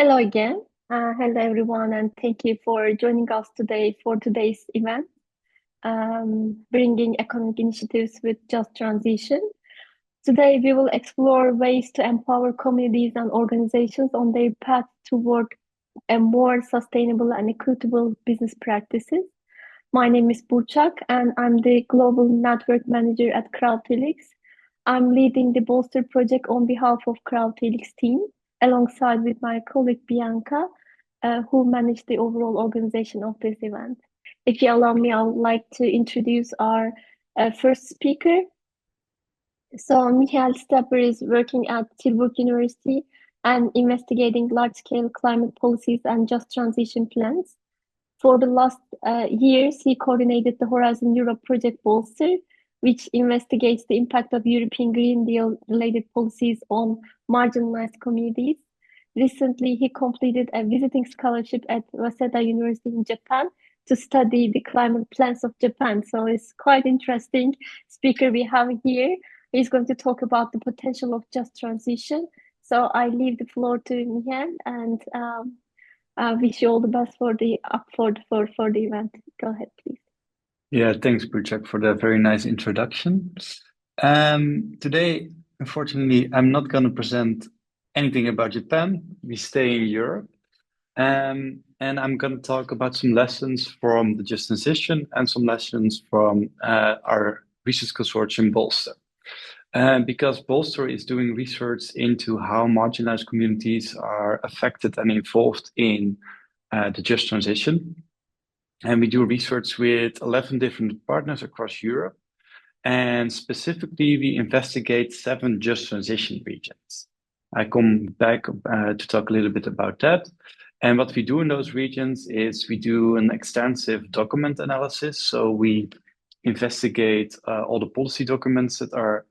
Hello again. Hello, everyone, and thank you for joining us today for today's event, bringing economic initiatives with just transition. Today, we will explore ways to empower communities and organizations on their path toward a more sustainable and equitable business practices. My name is Burçak, and I'm the Global Network Manager at Crowdhelix. I'm leading the BOLSTER project on behalf of Crowdhelix team, alongside with my colleague Bianca, who managed the overall organization of this event. If you allow me, I would like to introduce our first speaker. So, Michael Stepper is working at Tilburg University and investigating large-scale climate policies and just transition plans. For the last years, he coordinated the Horizon Europe project BOLSTER, which investigates the impact of European Green Deal-related policies on marginalized communities. Recently, he completed a visiting scholarship at Waseda University in Japan to study the climate plans of Japan. So it's quite interesting speaker we have here. He's going to talk about the potential of just transition. So I leave the floor to Michael and wish you all the best for the event. Go ahead, please. Yeah, thanks, Burçak, for that very nice introduction. Today, unfortunately, I'm not going to present anything about Japan. We stay in Europe. And I'm going to talk about some lessons from the Just Transition and some lessons from our research consortium, BOLSTER. Because BOLSTER is doing research into how marginalized communities are affected and involved in the Just Transition. And we do research with 11 different partners across Europe. And specifically, we investigate 7 just transition regions. I come back to talk a little bit about that. And what we do in those regions is we do an extensive document analysis. So we investigate all the policy documents that are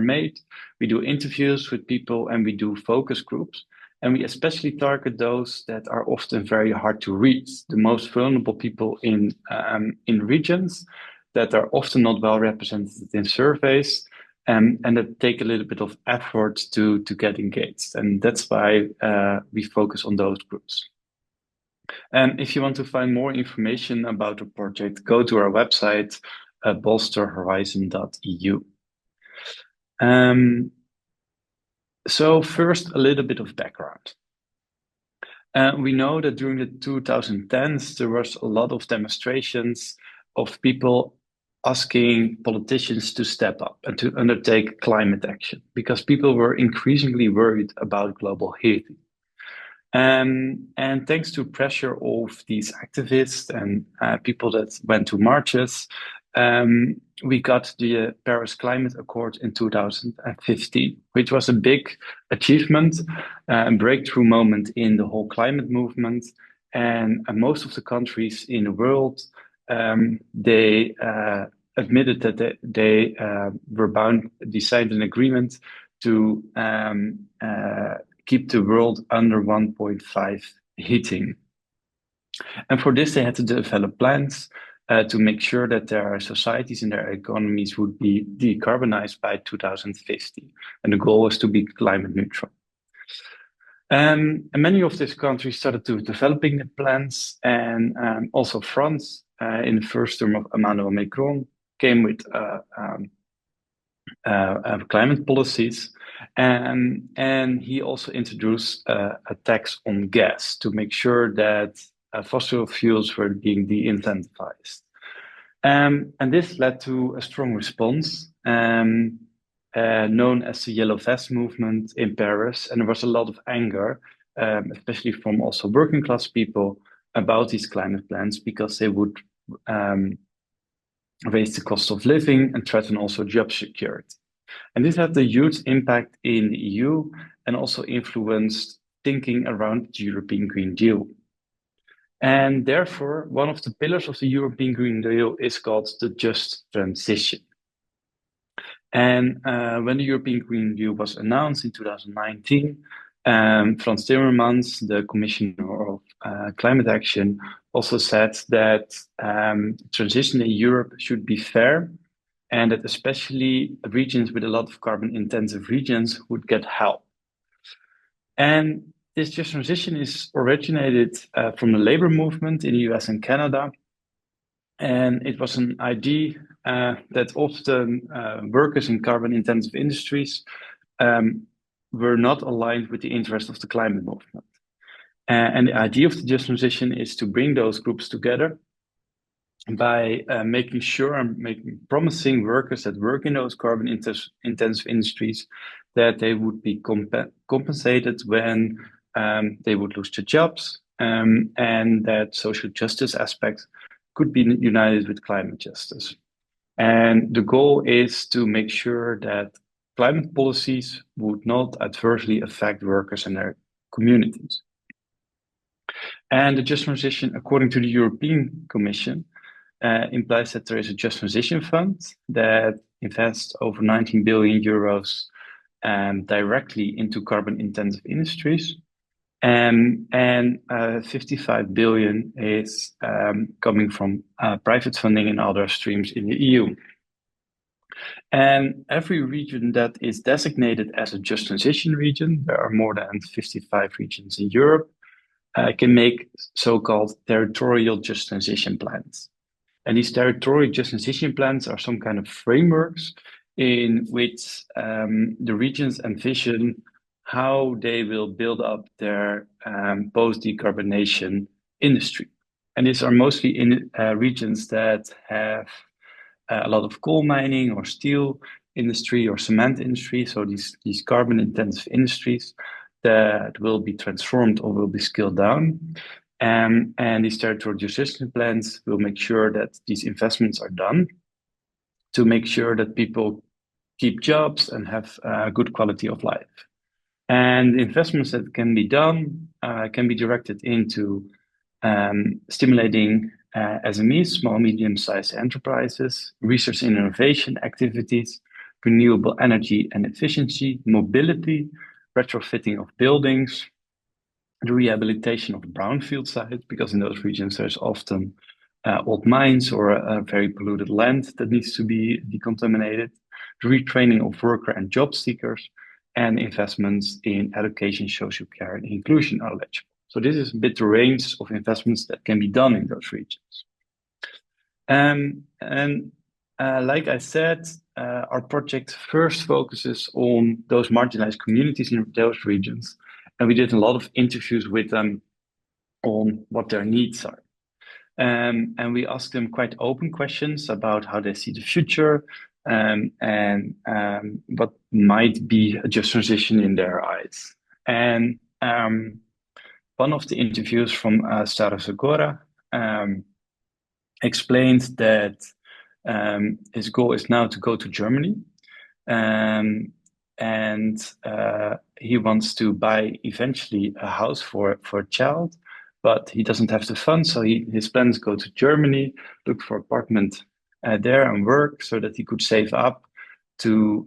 made. We do interviews with people and we do focus groups. And we especially target those that are often very hard to reach, the most vulnerable people in regions that are often not well represented in surveys, and that take a little bit of effort to get engaged. And that's why we focus on those groups. And if you want to find more information about the project, go to our website, bolsterhorizon.eu. So first, a little bit of background. We know that during the 2010s, there was a lot of demonstrations of people asking politicians to step up and to undertake climate action because people were increasingly worried about global heating. And thanks to pressure of these activists and people that went to marches, we got the Paris Climate Accord in 2015, which was a big achievement, a breakthrough moment in the whole climate movement. And most of the countries in the world, they admitted that they they signed an agreement to keep the world under 1.5 heating. And for this, they had to develop plans to make sure that their societies and their economies would be decarbonized by 2050. And the goal was to be climate neutral. And many of these countries started to developing the plans, and also France, in the first term of Emmanuel Macron, came with climate policies, and he also introduced a tax on gas to make sure that fossil fuels were being de-incentivized. And this led to a strong response known as the Yellow Vest movement in Paris. And there was a lot of anger, especially from also working class people, about these climate plans because they would raise the cost of living and threaten also job security. And this had a huge impact in the EU and also influenced thinking around the European Green Deal. And therefore, one of the pillars of the European Green Deal is called the Just Transition. And when the European Green Deal was announced in 2019, Frans Timmermans, the Commissioner of Climate Action, also said that transition in Europe should be fair and that especially regions with a lot of carbon-intensive regions would get help. And this just transition is originated from the labor movement in the US and Canada. And it was an idea that often workers in carbon-intensive industries were not aligned with the interest of the climate movement. And the idea of the just transition is to bring those groups together by making sure and promising workers that work in those carbon-intensive industries that they would be compensated when they would lose their jobs, and that social justice aspects could be united with climate justice. And the goal is to make sure that climate policies would not adversely affect workers and their communities. And the just transition, according to the European Commission, implies that there is a just transition fund that invests over 19 billion euros directly into carbon-intensive industries. And 55 billion is coming from private funding and other streams in the EU. And every region that is designated as a just transition region, there are more than 55 regions in Europe, can make so-called territorial just transition plans. And these territorial just transition plans are some kind of frameworks in which the regions envision how they will build up their post-decarbonation industry. And these are mostly in regions that have a lot of coal mining or steel industry or cement industry. So these carbon-intensive industries that will be transformed or will be scaled down. And these territorial just transition plans will make sure that these investments are done to make sure that people keep jobs and have a good quality of life. And the investments that can be done can be directed into stimulating SMEs, small, medium-sized enterprises, research and innovation activities, renewable energy and efficiency, mobility, retrofitting of buildings, the rehabilitation of brownfield sites, because in those regions there's often old mines or a very polluted land that needs to be decontaminated, the retraining of worker and job seekers, and investments in education, social care, and inclusion are eligible. So this is a bit the range of investments that can be done in those regions. Like I said, our project first focuses on those marginalized communities in those regions. And we did a lot of interviews with them on what their needs are. And we asked them quite open questions about how they see the future and what might be a just transition in their eyes. And one of the interviews from Sara Segura explained that his goal is now to go to Germany. And he wants to buy eventually a house for a child, but he doesn't have the funds. So his plans go to Germany, look for apartment there and work so that he could save up to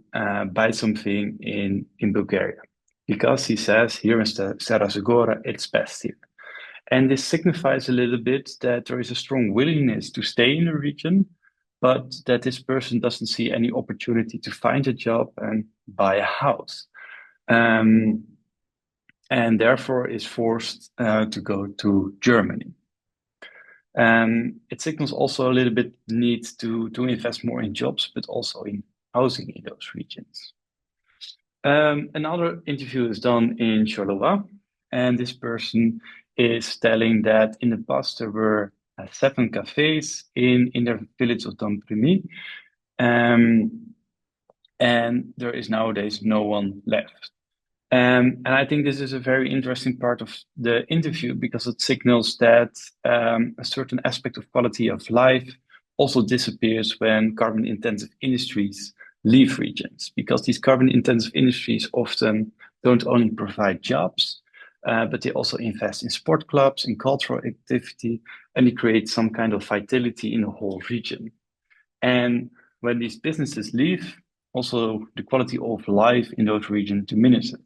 buy something in Bulgaria. Because he says here in Stara Zagora, it's best here. And this signifies a little bit that there is a strong willingness to stay in the region, but that this person doesn't see any opportunity to find a job and buy a house. And therefore is forced to go to Germany. It signals also a little bit the need to invest more in jobs, but also in housing in those regions. Another interview is done in Charleroi, and this person is telling that in the past there were 7 cafes in their village of Dompremy, and there is nowadays no one left. And I think this is a very interesting part of the interview because it signals that a certain aspect of quality of life also disappears when carbon-intensive industries leave regions, because these carbon-intensive industries often don't only provide jobs, but they also invest in sport clubs, in cultural activity, and they create some kind of vitality in the whole region. And when these businesses leave, also the quality of life in those regions diminishes.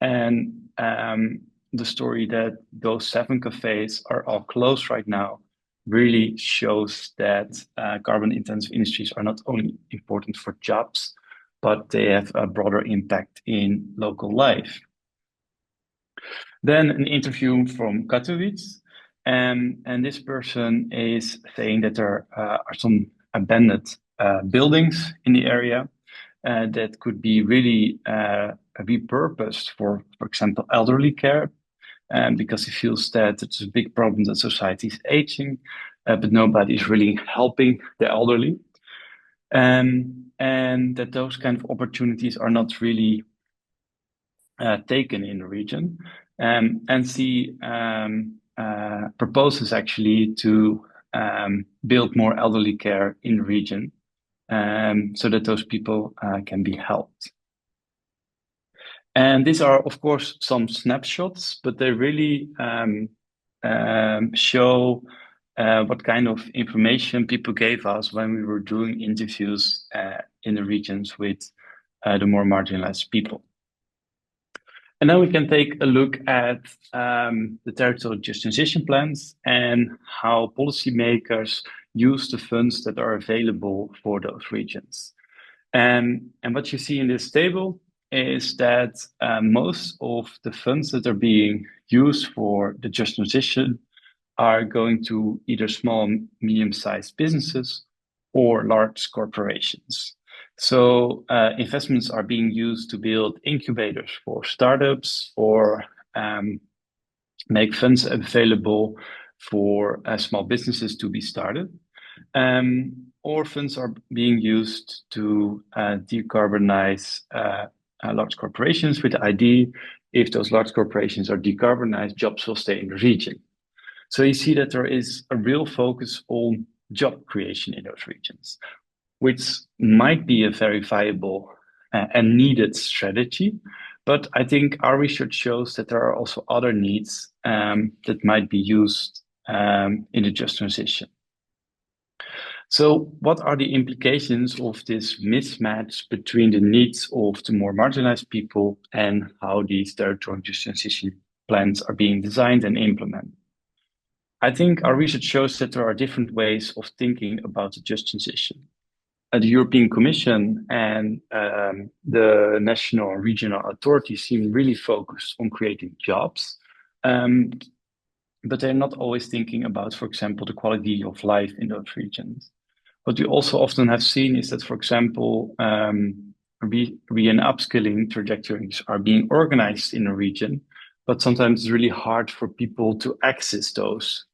And the story that those 7 cafes are all closed right now really shows that carbon-intensive industries are not only important for jobs, but they have a broader impact in local life. Then an interview from Katowice, and this person is saying that there are some abandoned buildings in the area that could be really repurposed for example, elderly care, because he feels that it's a big problem that society is aging, but nobody is really helping the elderly, and that those kind of opportunities are not really taken in the region. And she proposes actually to build more elderly care in the region, so that those people can be helped. And these are, of course, some snapshots, but they really show what kind of information people gave us when we were doing interviews in the regions with the more marginalized people. And then we can take a look at the territorial just transition plans and how policymakers use the funds that are available for those regions. And what you see in this table is that most of the funds that are being used for the just transition are going to either small, medium-sized businesses or large corporations. So investments are being used to build incubators for startups or make funds available for small businesses to be started. Or funds are being used to decarbonize large corporations with the idea if those large corporations are decarbonized, jobs will stay in the region. So you see that there is a real focus on job creation in those regions, which might be a very viable and needed strategy. But I think our research shows that there are also other needs that might be used in the just transition. So what are the implications of this mismatch between the needs of the more marginalized people and how these territorial just transition plans are being designed and implemented? I think our research shows that there are different ways of thinking about the just transition. The European Commission and the national and regional authorities seem really focused on creating jobs, but they're not always thinking about, for example, the quality of life in those regions. What we also often have seen is that, for example, re and upskilling trajectories are being organized in a region, but sometimes it's really hard for people to access those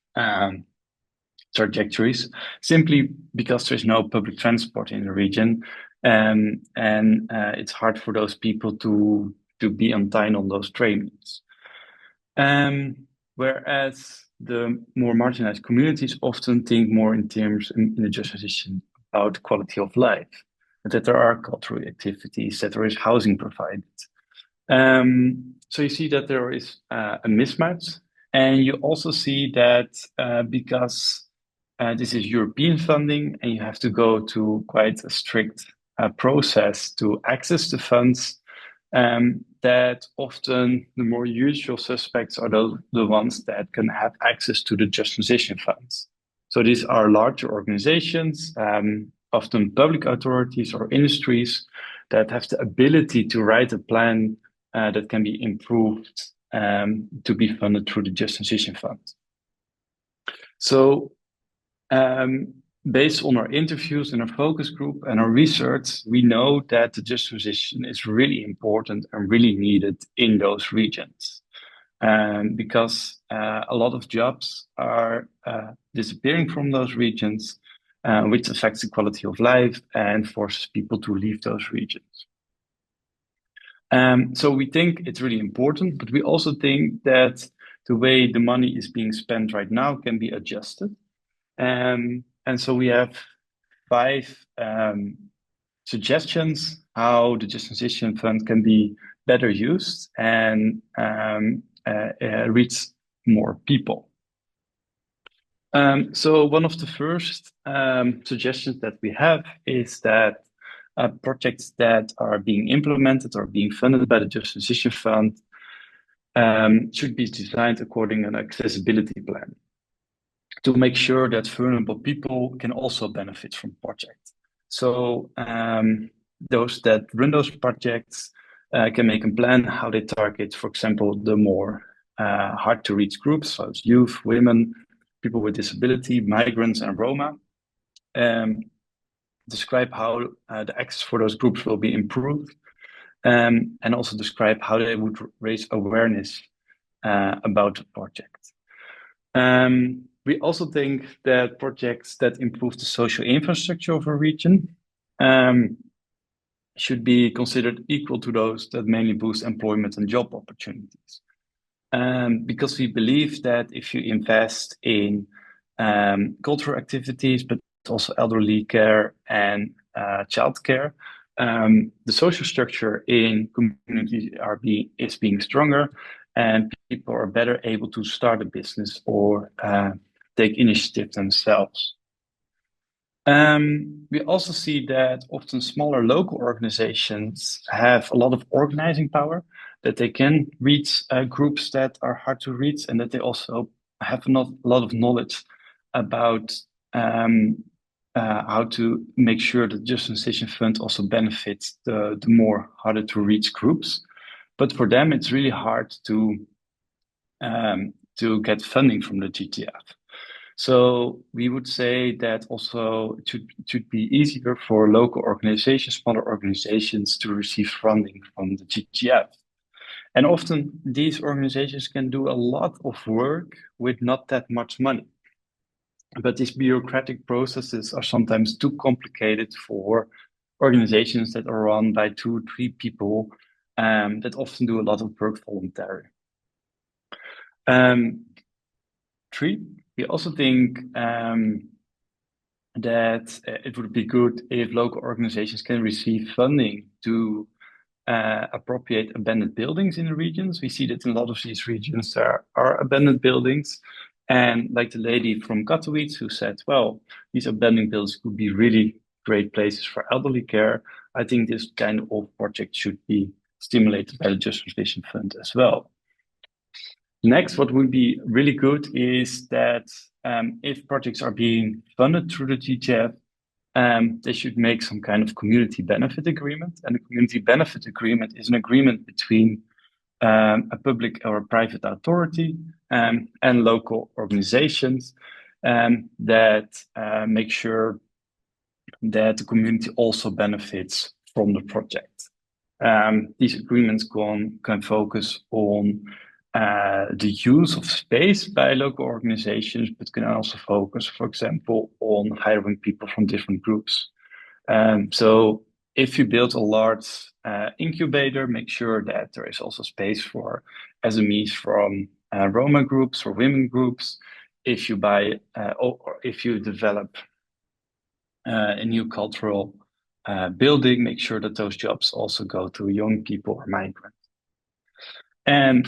trajectories simply because there's no public transport in the region, and it's hard for those people to be on time on those trains. Whereas the more marginalized communities often think more in terms in the just transition about quality of life, that there are cultural activities, that there is housing provided. So you see that there is a mismatch, and you also see that because this is European funding and you have to go to quite a strict process to access the funds, that often the more usual suspects are the ones that can have access to the just transition funds. So these are larger organizations, often public authorities or industries that have the ability to write a plan that can be improved to be funded through the just transition fund. So based on our interviews and our focus group and our research, we know that the just transition is really important and really needed in those regions. Because a lot of jobs are disappearing from those regions, which affects the quality of life and forces people to leave those regions. So we think it's really important, but we also think that the way the money is being spent right now can be adjusted. And so we have 5 suggestions how the just transition fund can be better used and reach more people. So one of the first suggestions that we have is that projects that are being implemented or being funded by the just transition fund should be designed according to an accessibility plan, to make sure that vulnerable people can also benefit from projects. So those that run those projects can make a plan how they target, for example, the more hard to reach groups, so it's youth, women, people with disability, migrants, and Roma. Describe how the access for those groups will be improved, and also describe how they would raise awareness about the project. We also think that projects that improve the social infrastructure of a region should be considered equal to those that mainly boost employment and job opportunities. Because we believe that if you invest in cultural activities, but also elderly care and childcare, the social structure in communities is being stronger, and people are better able to start a business or take initiative themselves. We also see that often smaller local organizations have a lot of organizing power, that they can reach groups that are hard to reach, and that they also have not a lot of knowledge about how to make sure that the Just Transition Fund also benefits the more harder to reach groups. But for them, it's really hard to get funding from the GTF. So we would say that also it should be easier for local organizations, smaller organizations, to receive funding from the GTF. And often these organizations can do a lot of work with not that much money. But these bureaucratic processes are sometimes too complicated for organizations that are run by 2 or 3 people that often do a lot of work voluntarily. 3, we also think that it would be good if local organizations can receive funding to appropriate abandoned buildings in the regions. We see that in a lot of these regions there are abandoned buildings. And like the lady from Katowice who said, well, these abandoned buildings could be really great places for elderly care. I think this kind of project should be stimulated by the Just Transition Fund as well. Next, what would be really good is that if projects are being funded through the GTF, they should make some kind of community benefit agreement. And a community benefit agreement is an agreement between a public or a private authority and local organizations that make sure that the community also benefits from the project. These agreements can focus on the use of space by local organizations, but can also focus, for example, on hiring people from different groups. So if you build a large incubator, make sure that there is also space for SMEs from Roma groups or women groups. If you buy or if you develop a new cultural building, make sure that those jobs also go to young people or migrants. And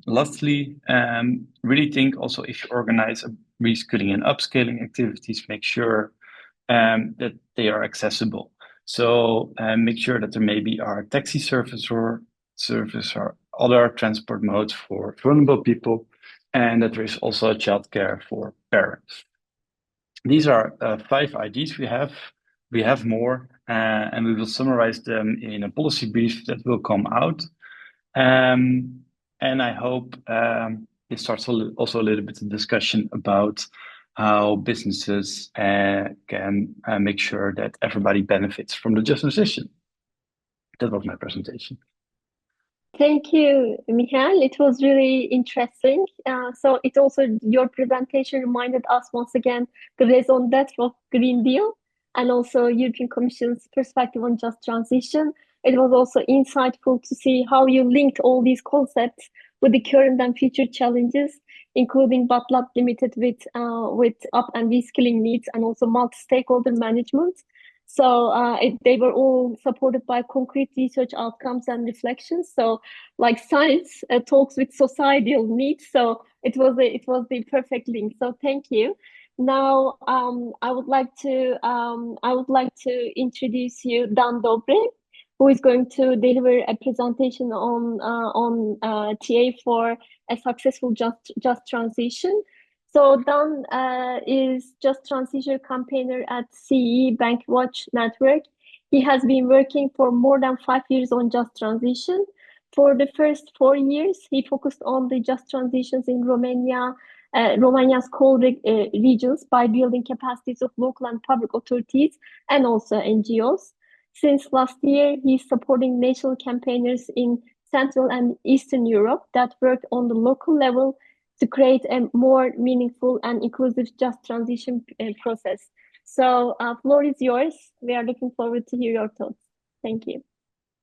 lastly, really think also if you organize reskilling and upskilling activities, make sure that they are accessible. So make sure that there maybe are taxi service or other transport modes for vulnerable people, and that there is also childcare for parents. These are 5 ideas we have. We have more, and we will summarize them in a policy brief that will come out. And I hope it starts also a little bit of discussion about how businesses can make sure that everybody benefits from the Just Transition. That was my presentation. Thank you, Michael. It was really interesting. So it also, your presentation reminded us once again the raison d'etre of Green Deal and also European Commission's perspective on just transition. It was also insightful to see how you linked all these concepts with the current and future challenges, including but not limited with up and reskilling needs and also multi-stakeholder management. So they were all supported by concrete research outcomes and reflections. So like science talks with societal needs. So it was the perfect link. So thank you. Now I would like to introduce you Dan Dobre, who is going to deliver a presentation on TA for a successful just transition. So Dan is Just Transition campaigner at CE Bankwatch Network. He has been working for more than 5 years on Just Transition. For the first 4 years, he focused on the just transitions in Romania's coal regions by building capacities of local and public authorities and also NGOs. Since last year, he's supporting national campaigners in Central and Eastern Europe that work on the local level to create a more meaningful and inclusive just transition process. So, floor is yours. We are looking forward to hear your thoughts. Thank you.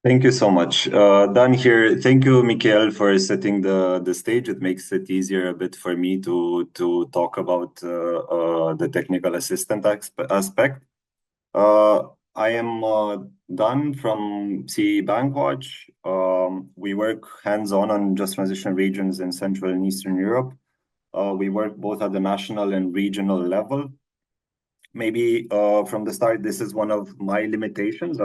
Thank you so much. Dan here. Thank you, Michael, for setting the stage. It makes it easier a bit for me to talk about the technical assistant aspect. I am Dan from CE Bankwatch. We work hands-on on just transition regions in Central and Eastern Europe. We work both at the national and regional level. Maybe from the start, this is one of my limitations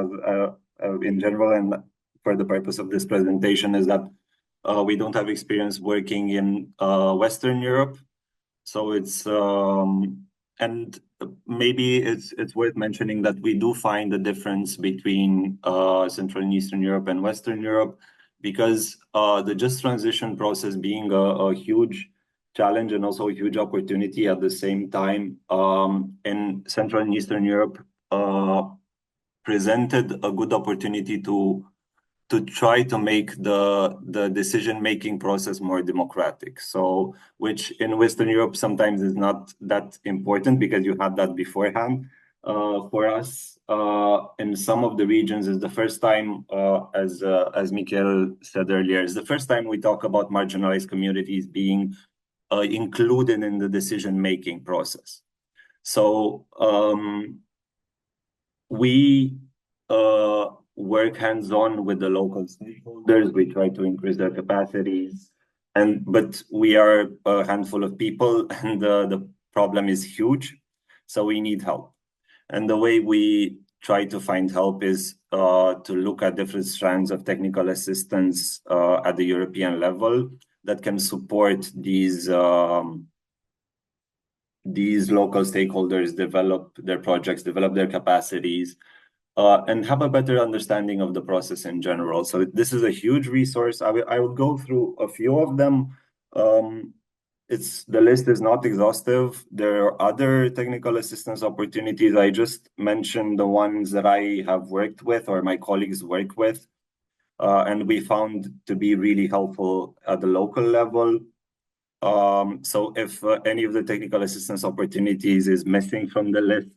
in general, and for the purpose of this presentation, is that we don't have experience working in Western Europe. So it's and maybe it's worth mentioning that we do find a difference between Central and Eastern Europe and Western Europe, because the just transition process being a huge challenge and also a huge opportunity at the same time, in Central and Eastern Europe presented a good opportunity to try to make the decision-making process more democratic. So, which in Western Europe sometimes is not that important because you had that beforehand. For us, in some of the regions, is the first time, as Michael said earlier, is the first time we talk about marginalized communities being included in the decision-making process. So we work hands-on with the local stakeholders. We try to increase their capacities, but we are a handful of people, and the problem is huge. So we need help. And the way we try to find help is to look at different strands of technical assistance at the European level that can support these local stakeholders develop their projects, develop their capacities, and have a better understanding of the process in general. So this is a huge resource. I will go through a few of them. The list is not exhaustive. There are other technical assistance opportunities. I just mentioned the ones that I have worked with or my colleagues work with, and we found to be really helpful at the local level. So if any of the technical assistance opportunities is missing from the list,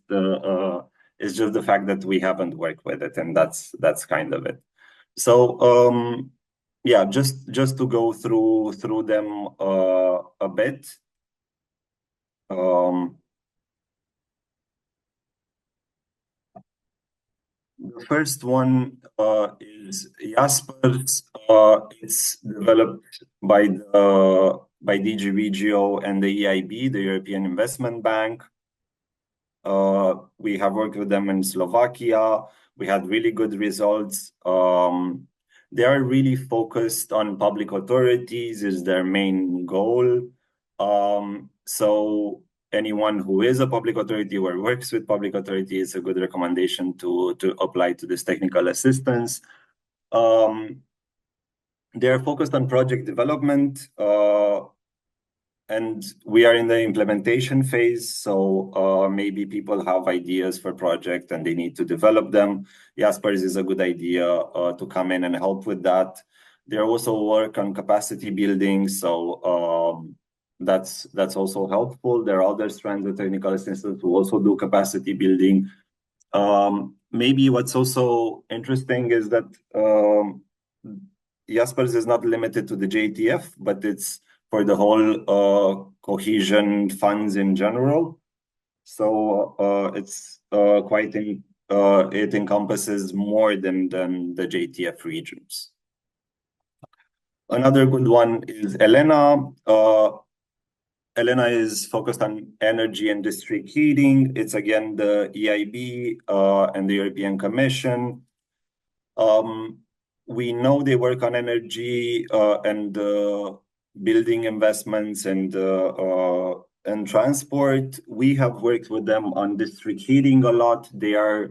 it's just the fact that we haven't worked with it, and that's kind of it. So yeah, just to go through them a bit. The first one is Jaspers. It's developed by DG Regio and the EIB, the European Investment Bank. We have worked with them in Slovakia. We had really good results. They are really focused on public authorities is their main goal. So anyone who is a public authority or works with public authority is a good recommendation to apply to this technical assistance. They are focused on project development, and we are in the implementation phase. So maybe people have ideas for project and they need to develop them. Jaspers is a good idea to come in and help with that. They also work on capacity building, so that's also helpful. There are other strands of technical assistance who also do capacity building. Maybe what's also interesting is that Jaspers is not limited to the JTF, but it's for the whole cohesion funds in general. So it's it encompasses more than the JTF regions. Another good one is Elena. Elena is focused on energy and district heating. It's again the EIB and the European Commission. We know they work on energy and building investments and transport. We have worked with them on district heating a lot. They are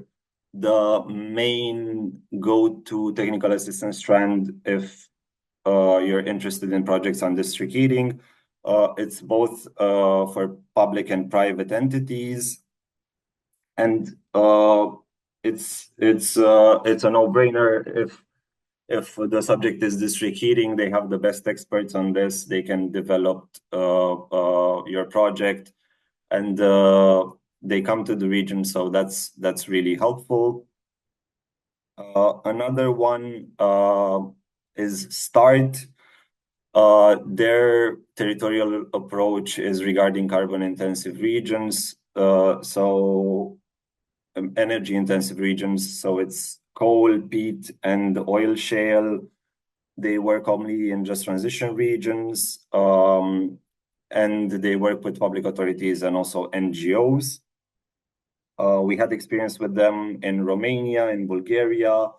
the main go-to technical assistance strand if you're interested in projects on district heating, it's both for public and private entities, and it's a no-brainer. If the subject is district heating, they have the best experts on this. They can develop your project, and they come to the region, so that's really helpful. Another one is START. Their territorial approach is regarding carbon-intensive regions, so energy-intensive regions. So it's coal, peat, and oil shale. They work only in just transition regions, and they work with public authorities and also NGOs. We had experience with them in Romania, in Bulgaria.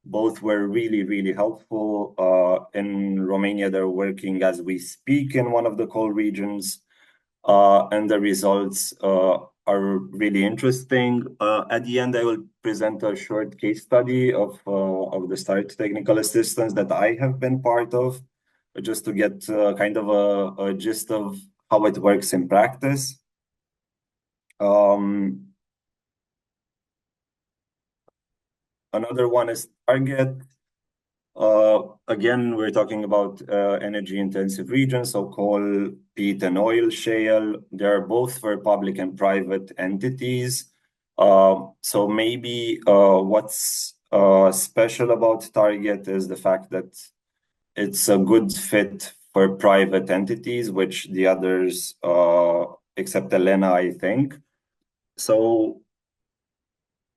Both were really, really helpful. In Romania, they're working as we speak in one of the coal regions, and the results are really interesting. At the end, I will present a short case study of the START technical assistance that I have been part of, just to get kind of a gist of how it works in practice. Another one is Target. Again, we're talking about energy-intensive regions, so coal, peat, and oil shale. They're both for public and private entities. So maybe what's special about Target is the fact that it's a good fit for private entities, which the others, except Elena, I think. So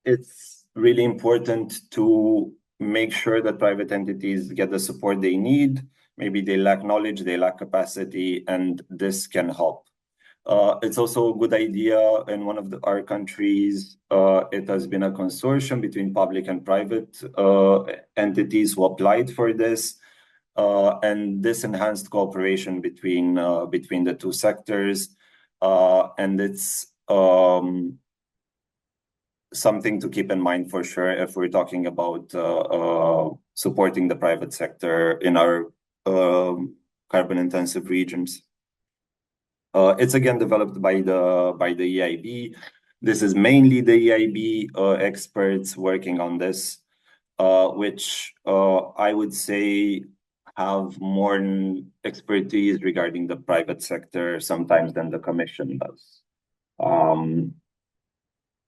it's really important to make sure that private entities get the support they need. Maybe they lack knowledge, they lack capacity, and this can help. It's also a good idea in one of our countries. It has been a consortium between public and private entities who applied for this. And this enhanced cooperation between the two sectors. And it's something to keep in mind for sure if we're talking about supporting the private sector in our carbon-intensive regions. It's again developed by the EIB. This is mainly the EIB experts working on this, which I would say have more expertise regarding the private sector sometimes than the Commission does.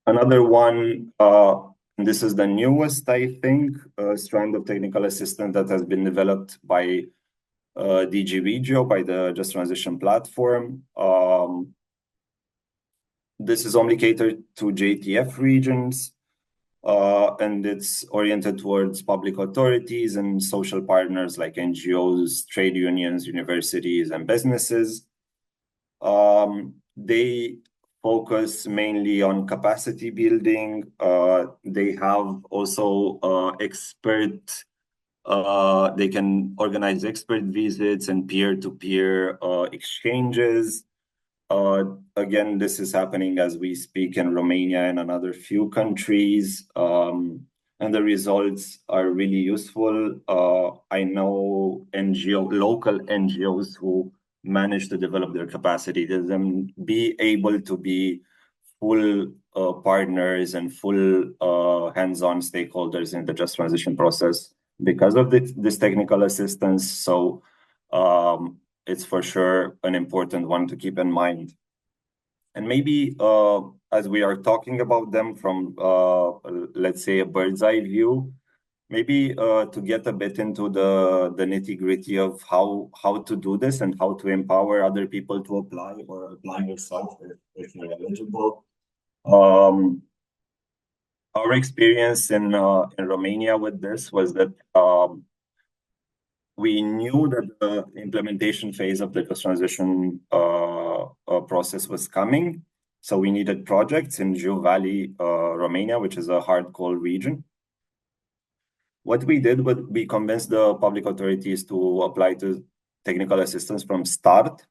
Another one, and this is the newest, I think, strand of technical assistance that has been developed by DG Regio, by the Just Transition platform. This is only catered to JTF regions, and it's oriented towards public authorities and social partners like NGOs, trade unions, universities, and businesses. They focus mainly on capacity building. They have also they can organize expert visits and peer-to-peer exchanges. Again, this is happening as we speak in Romania and another few countries, and the results are really useful. I know local NGOs who manage to develop their capacity to them be able to be full partners and full hands-on stakeholders in the Just Transition process because of this technical assistance. So it's for sure an important one to keep in mind. And maybe as we are talking about them from, let's say, a bird's eye view, maybe to get a bit into the nitty-gritty of how to do this and how to empower other people to apply or apply yourself if you're eligible. Our experience in Romania with this was that we knew that the implementation phase of the Just Transition process was coming. So we needed projects in Jiu Valley, Romania, which is a hard coal region. What we did was we convinced the public authorities to apply to technical assistance from START.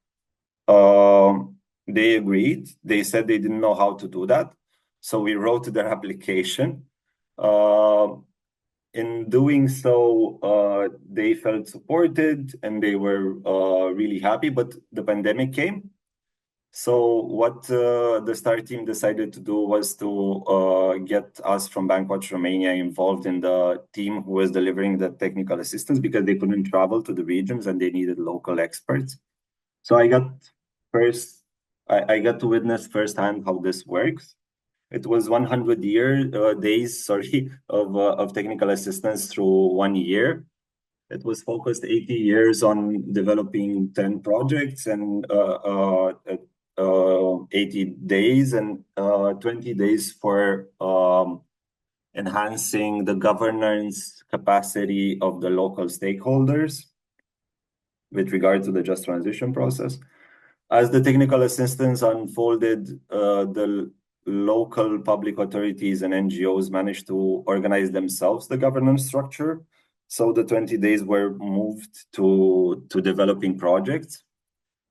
They agreed. They said they didn't know how to do that. So we wrote their application. in doing so, they felt supported and they were really happy, but the pandemic came. So what the STAR team decided to do was to get us from Bankwatch Romania involved in the team who was delivering the technical assistance because they couldn't travel to the regions and they needed local experts. So I got to witness firsthand how this works. It was 100 days, sorry, of technical assistance through 1 year. It was focused 80 years on developing 10 projects and 80 days and 20 days for enhancing the governance capacity of the local stakeholders with regard to the just transition process. As the technical assistance unfolded, the local public authorities and NGOs managed to organize themselves the governance structure. So the 20 days were moved to developing projects.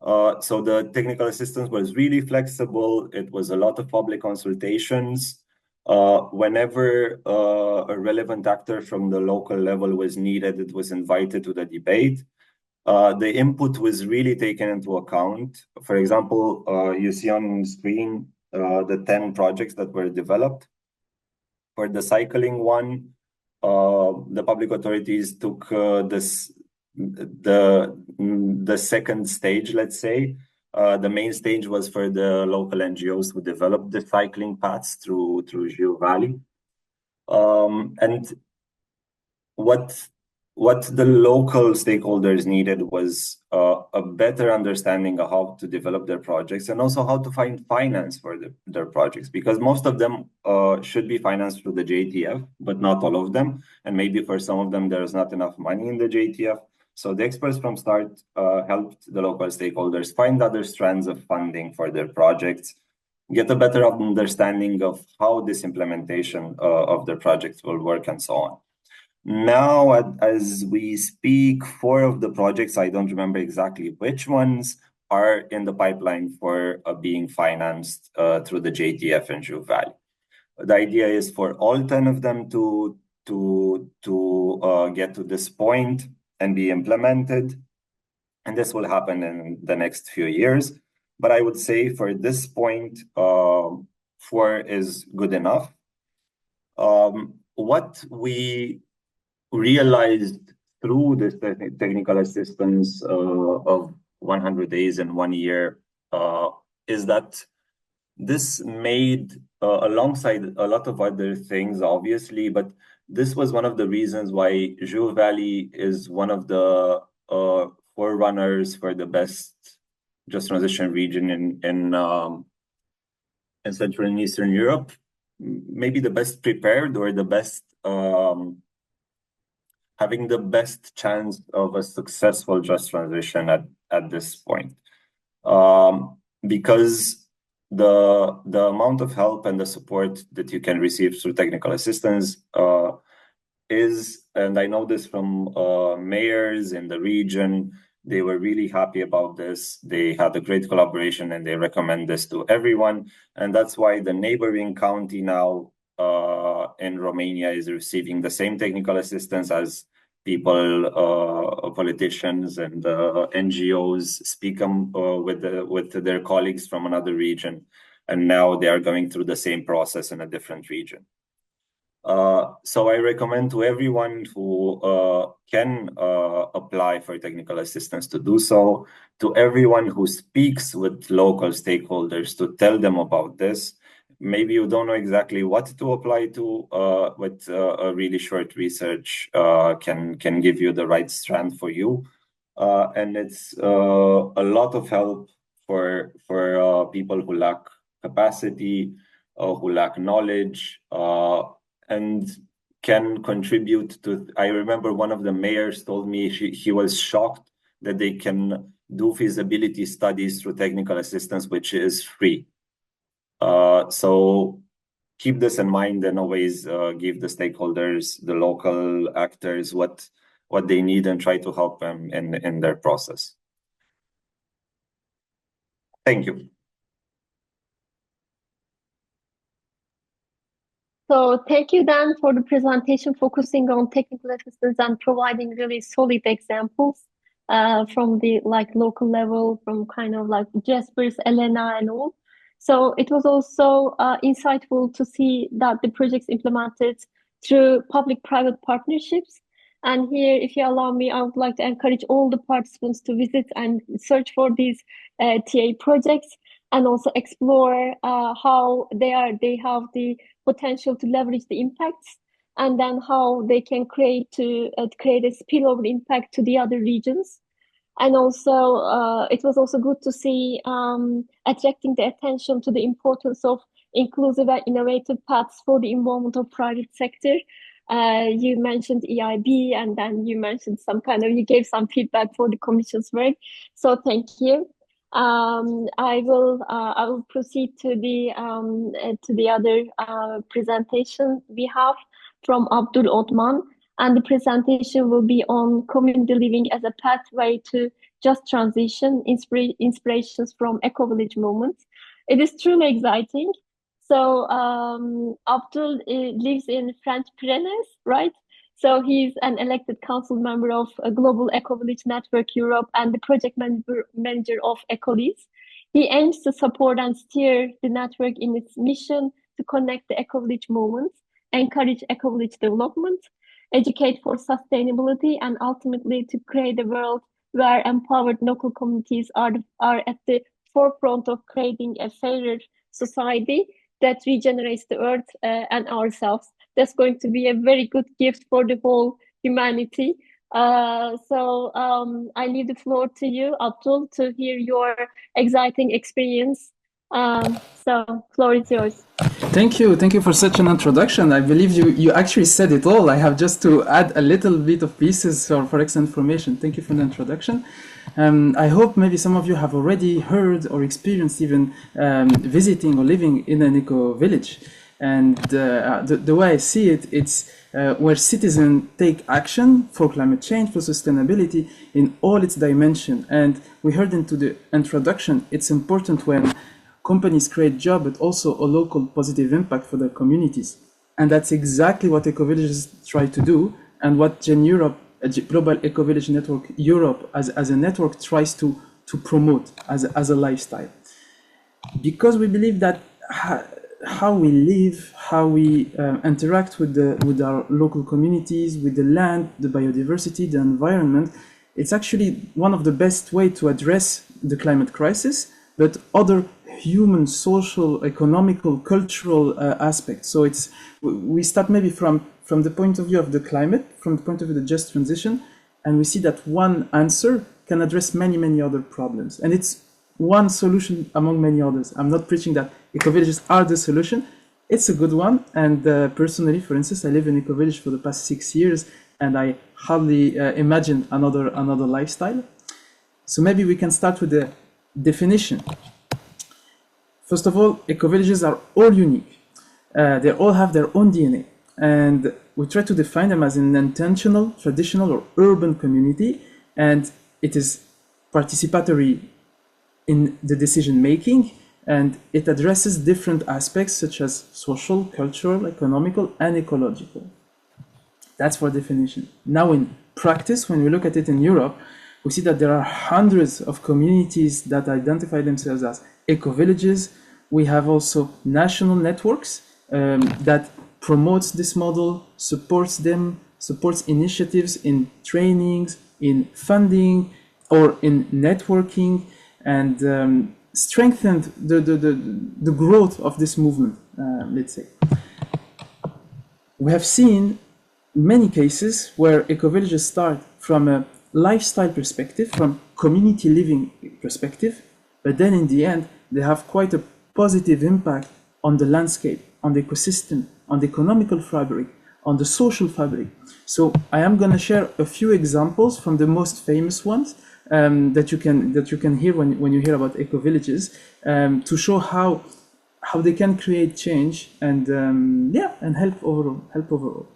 So the technical assistance was really flexible. It was a lot of public consultations. Whenever a relevant actor from the local level was needed, it was invited to the debate. The input was really taken into account. For example, you see on screen the 10 projects that were developed. For the cycling one, the public authorities took the second stage, let's say. The main stage was for the local NGOs who developed the cycling paths through Jiu Valley. And what the local stakeholders needed was a better understanding of how to develop their projects and also how to find finance for their projects, because most of them should be financed through the JTF, but not all of them. And maybe for some of them, there's not enough money in the JTF. So the experts from START helped the local stakeholders find other strands of funding for their projects, get a better understanding of how this implementation of their projects will work and so on. Now, as we speak, 4 of the projects, I don't remember exactly which ones, are in the pipeline for being financed through the JTF and Jiu Valley. The idea is for all 10 of them to get to this point and be implemented. And this will happen in the next few years. But I would say for this point, 4 is good enough. What we realized through this technical assistance of 100 days and 1 year is that this made, alongside a lot of other things, obviously, but this was one of the reasons why Jiu Valley is one of the forerunners for the best just transition region in Central and Eastern Europe, maybe the best prepared or the best having the best chance of a successful just transition at this point. Because the amount of help and the support that you can receive through technical assistance is, and I know this from mayors in the region, they were really happy about this. They had a great collaboration and they recommend this to everyone. And that's why the neighboring county now in Romania is receiving the same technical assistance as people, politicians and NGOs speak with their colleagues from another region. And now they are going through the same process in a different region. So I recommend to everyone who can apply for technical assistance to do so, to everyone who speaks with local stakeholders to tell them about this. Maybe you don't know exactly what to apply to, but a really short research can give you the right strand for you. And it's a lot of help for people who lack capacity, who lack knowledge, and can contribute to. I remember one of the mayors told me he was shocked that they can do feasibility studies through technical assistance, which is free. So keep this in mind and always give the stakeholders, the local actors, what they need and try to help them in their process. Thank you. So thank you, Dan, for the presentation, focusing on technical assistance and providing really solid examples from the local level, from kind of like Jaspers, Elena, and all. So it was also insightful to see that the projects implemented through public-private partnerships. And here, if you allow me, I would like to encourage all the participants to visit and search for these TA projects and also explore how they have the potential to leverage the impacts, and then how they can create a spillover impact to the other regions. And also, it was also good to see attracting the attention to the importance of inclusive and innovative paths for the involvement of private sector. You mentioned EIB, and then you mentioned you gave some feedback for the Commission's work. So thank you. I will proceed to the other presentation we have from Abdul Otman, and the presentation will be on community living as a pathway to just transition, inspirations from eco-village movements. It is truly exciting. So Abdul lives in French Pyrenees, right? So he's an elected council member of a Global Eco-Village Network Europe and the project manager of EcoLeads. He aims to support and steer the network in its mission to connect the eco-village movement, encourage eco-village development, educate for sustainability, and ultimately to create a world where empowered local communities are at the forefront of creating a fairer society that regenerates the earth and ourselves. That's going to be a very good gift for the whole humanity. So I leave the floor to you, Abdul, to hear your exciting experience. So floor is yours. Thank you for such an introduction. I believe you actually said it all. I have just to add a little bit of pieces for extra information. Thank you for the introduction. I hope maybe some of you have already heard or experienced even visiting or living in an eco-village. And the way I see it, it's where citizens take action for climate change, for sustainability in all its dimensions. And we heard into the introduction, it's important when companies create jobs, but also a local positive impact for their communities. And that's exactly what eco-villages try to do, and what Gen Europe, Global Eco-Village Network Europe, as a network, tries to promote as a lifestyle. Because we believe that how we live, how we interact with our local communities, with the land, the biodiversity, the environment, it's actually one of the best ways to address the climate crisis, but other human, social, economical, cultural aspects. So we start maybe from the point of view of the climate, from the point of view of the just transition, and we see that one answer can address many other problems. And it's one solution among many others. I'm not preaching that eco-villages are the solution. It's a good one. And personally, for instance, I live in eco-village for the past 6 years, and I hardly imagine another lifestyle. So maybe we can start with the definition. First of all, eco-villages are all unique. They all have their own DNA. And we try to define them as an intentional, traditional, or urban community. And it is participatory in the decision-making. And it addresses different aspects such as social, cultural, economical, and ecological. That's for definition. Now in practice, when we look at it in Europe, we see that there are hundreds of communities that identify themselves as eco-villages. We have also national networks that promotes this model, supports them, supports initiatives in trainings, in funding, or in networking, and strengthened the growth of this movement, let's say. We have seen many cases where eco-villages start from a lifestyle perspective, from community living perspective, but then in the end, they have quite a positive impact on the landscape, on the ecosystem, on the economical fabric, on the social fabric. So I am going to share a few examples from the most famous ones that you can hear when you hear about eco-villages, to show how they can create change and help overall.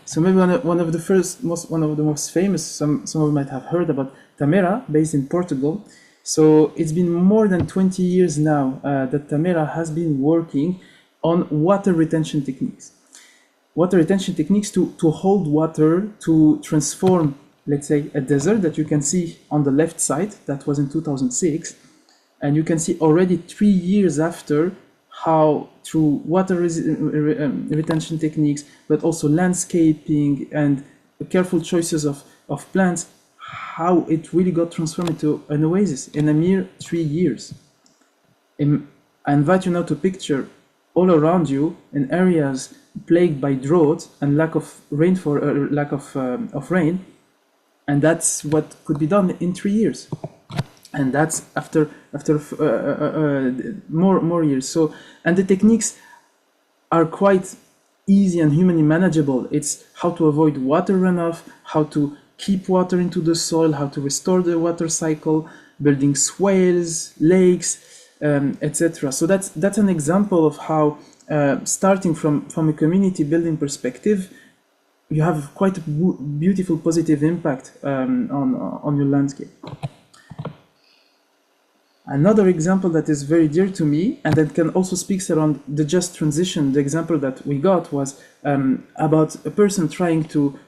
So maybe one of the most famous, some of you might have heard about Tamera, based in Portugal. So it's been more than 20 years now that Tamera has been working on water retention techniques. water retention techniques to hold water, to transform, let's say, a desert that you can see on the left side. That was in 2006. And you can see already 3 years after how through water retention techniques, but also landscaping and careful choices of plants, how it really got transformed into an oasis in a mere 3 years. I invite you now to picture all around you in areas plagued by drought and lack of rainfall, lack of rain, and that's what could be done in 3 years. And that's after more years. So, and the techniques are quite easy and humanly manageable. It's how to avoid water runoff, how to keep water into the soil, how to restore the water cycle, building swales, lakes, etc. So that's an example of how, starting from a community building perspective, you have quite a beautiful positive impact on your landscape. Another example that is very dear to me, and that can also speak around the just transition, the example that we got was about a person trying to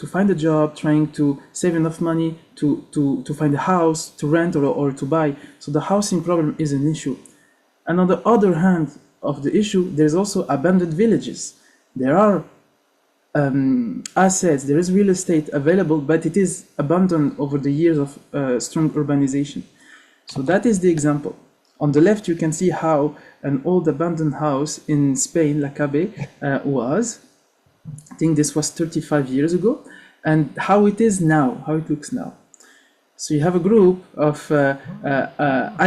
find a job, trying to save enough money to find a house, to rent or to buy. So the housing problem is an issue. And on the other hand of the issue, there's also abandoned villages. There are assets, there is real estate available, but it is abandoned over the years of strong urbanization. So that is the example. On the left, you can see how an old abandoned house in Spain, La Cabe, was. I think this was 35 years ago, and how it is now, how it looks now. So you have a group of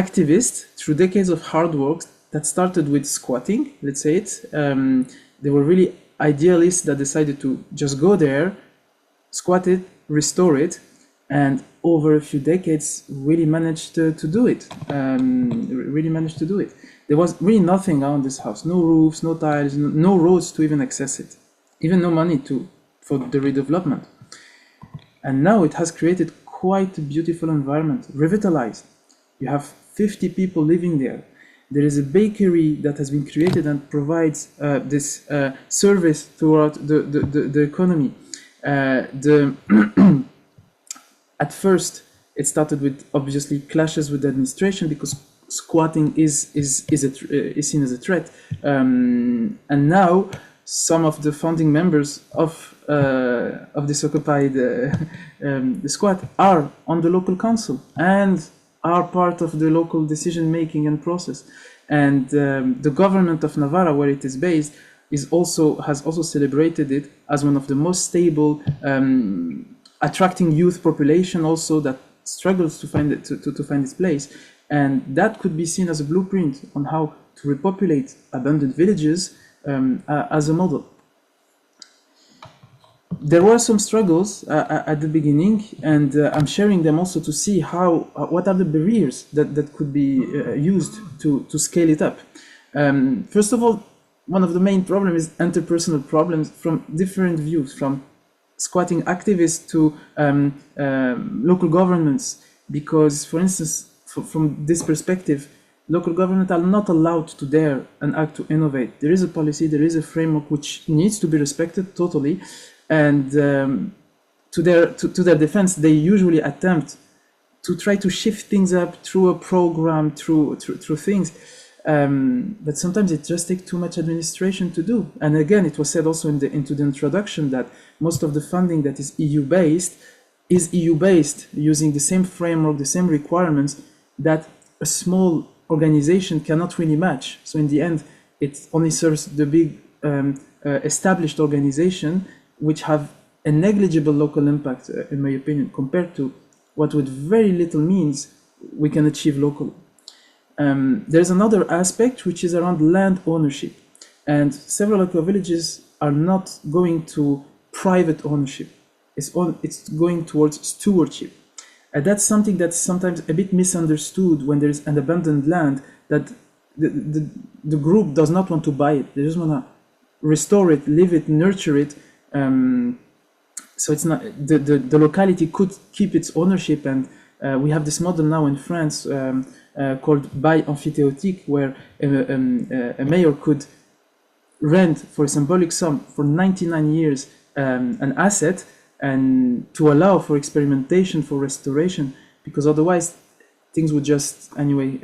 activists through decades of hard work that started with squatting, let's say it. They were really idealists that decided to just go there, squat it, restore it, and over a few decades really managed to do it. There was really nothing around this house, no roofs, no tiles, no roads to even access it, even no money for the redevelopment. And now it has created quite a beautiful environment, revitalized. You have 50 people living there. There is a bakery that has been created and provides this service throughout the economy. At first, it started with obviously clashes with the administration because squatting is seen as a threat, and now some of the founding members of this occupied the squat are on the local council and are part of the local decision making and process. And the government of Navarra, where it is based, has also celebrated it as one of the most stable, attracting youth population also that struggles to find its place. And that could be seen as a blueprint on how to repopulate abandoned villages as a model. There were some struggles at the beginning, and I'm sharing them also to see what are the barriers that could be used to scale it up. First of all, one of the main problems is interpersonal problems from different views, from squatting activists to local governments, because, for instance, from this perspective, local governments are not allowed to dare and act to innovate. There is a policy, there is a framework which needs to be respected totally, and to their defense, they usually attempt to try to shift things up through a program, through things. But sometimes it just takes too much administration to do. And again, it was said also into the introduction that most of the funding that is EU-based using the same framework, the same requirements that a small organization cannot really match. So in the end, it only serves the big established organization, which have a negligible local impact, in my opinion, compared to what with very little means we can achieve locally. There's another aspect which is around land ownership, and several eco villages are not going to private ownership. It's going towards stewardship, and that's something that's sometimes a bit misunderstood when there's an abandoned land, that the group does not want to buy it. They just want to restore it, live it, nurture it. So it's not the locality could keep its ownership, and we have this model now in France called bail amphithéotique, where a mayor could rent for a symbolic sum for 99 years an asset, and to allow for experimentation, for restoration, because otherwise things would just anyway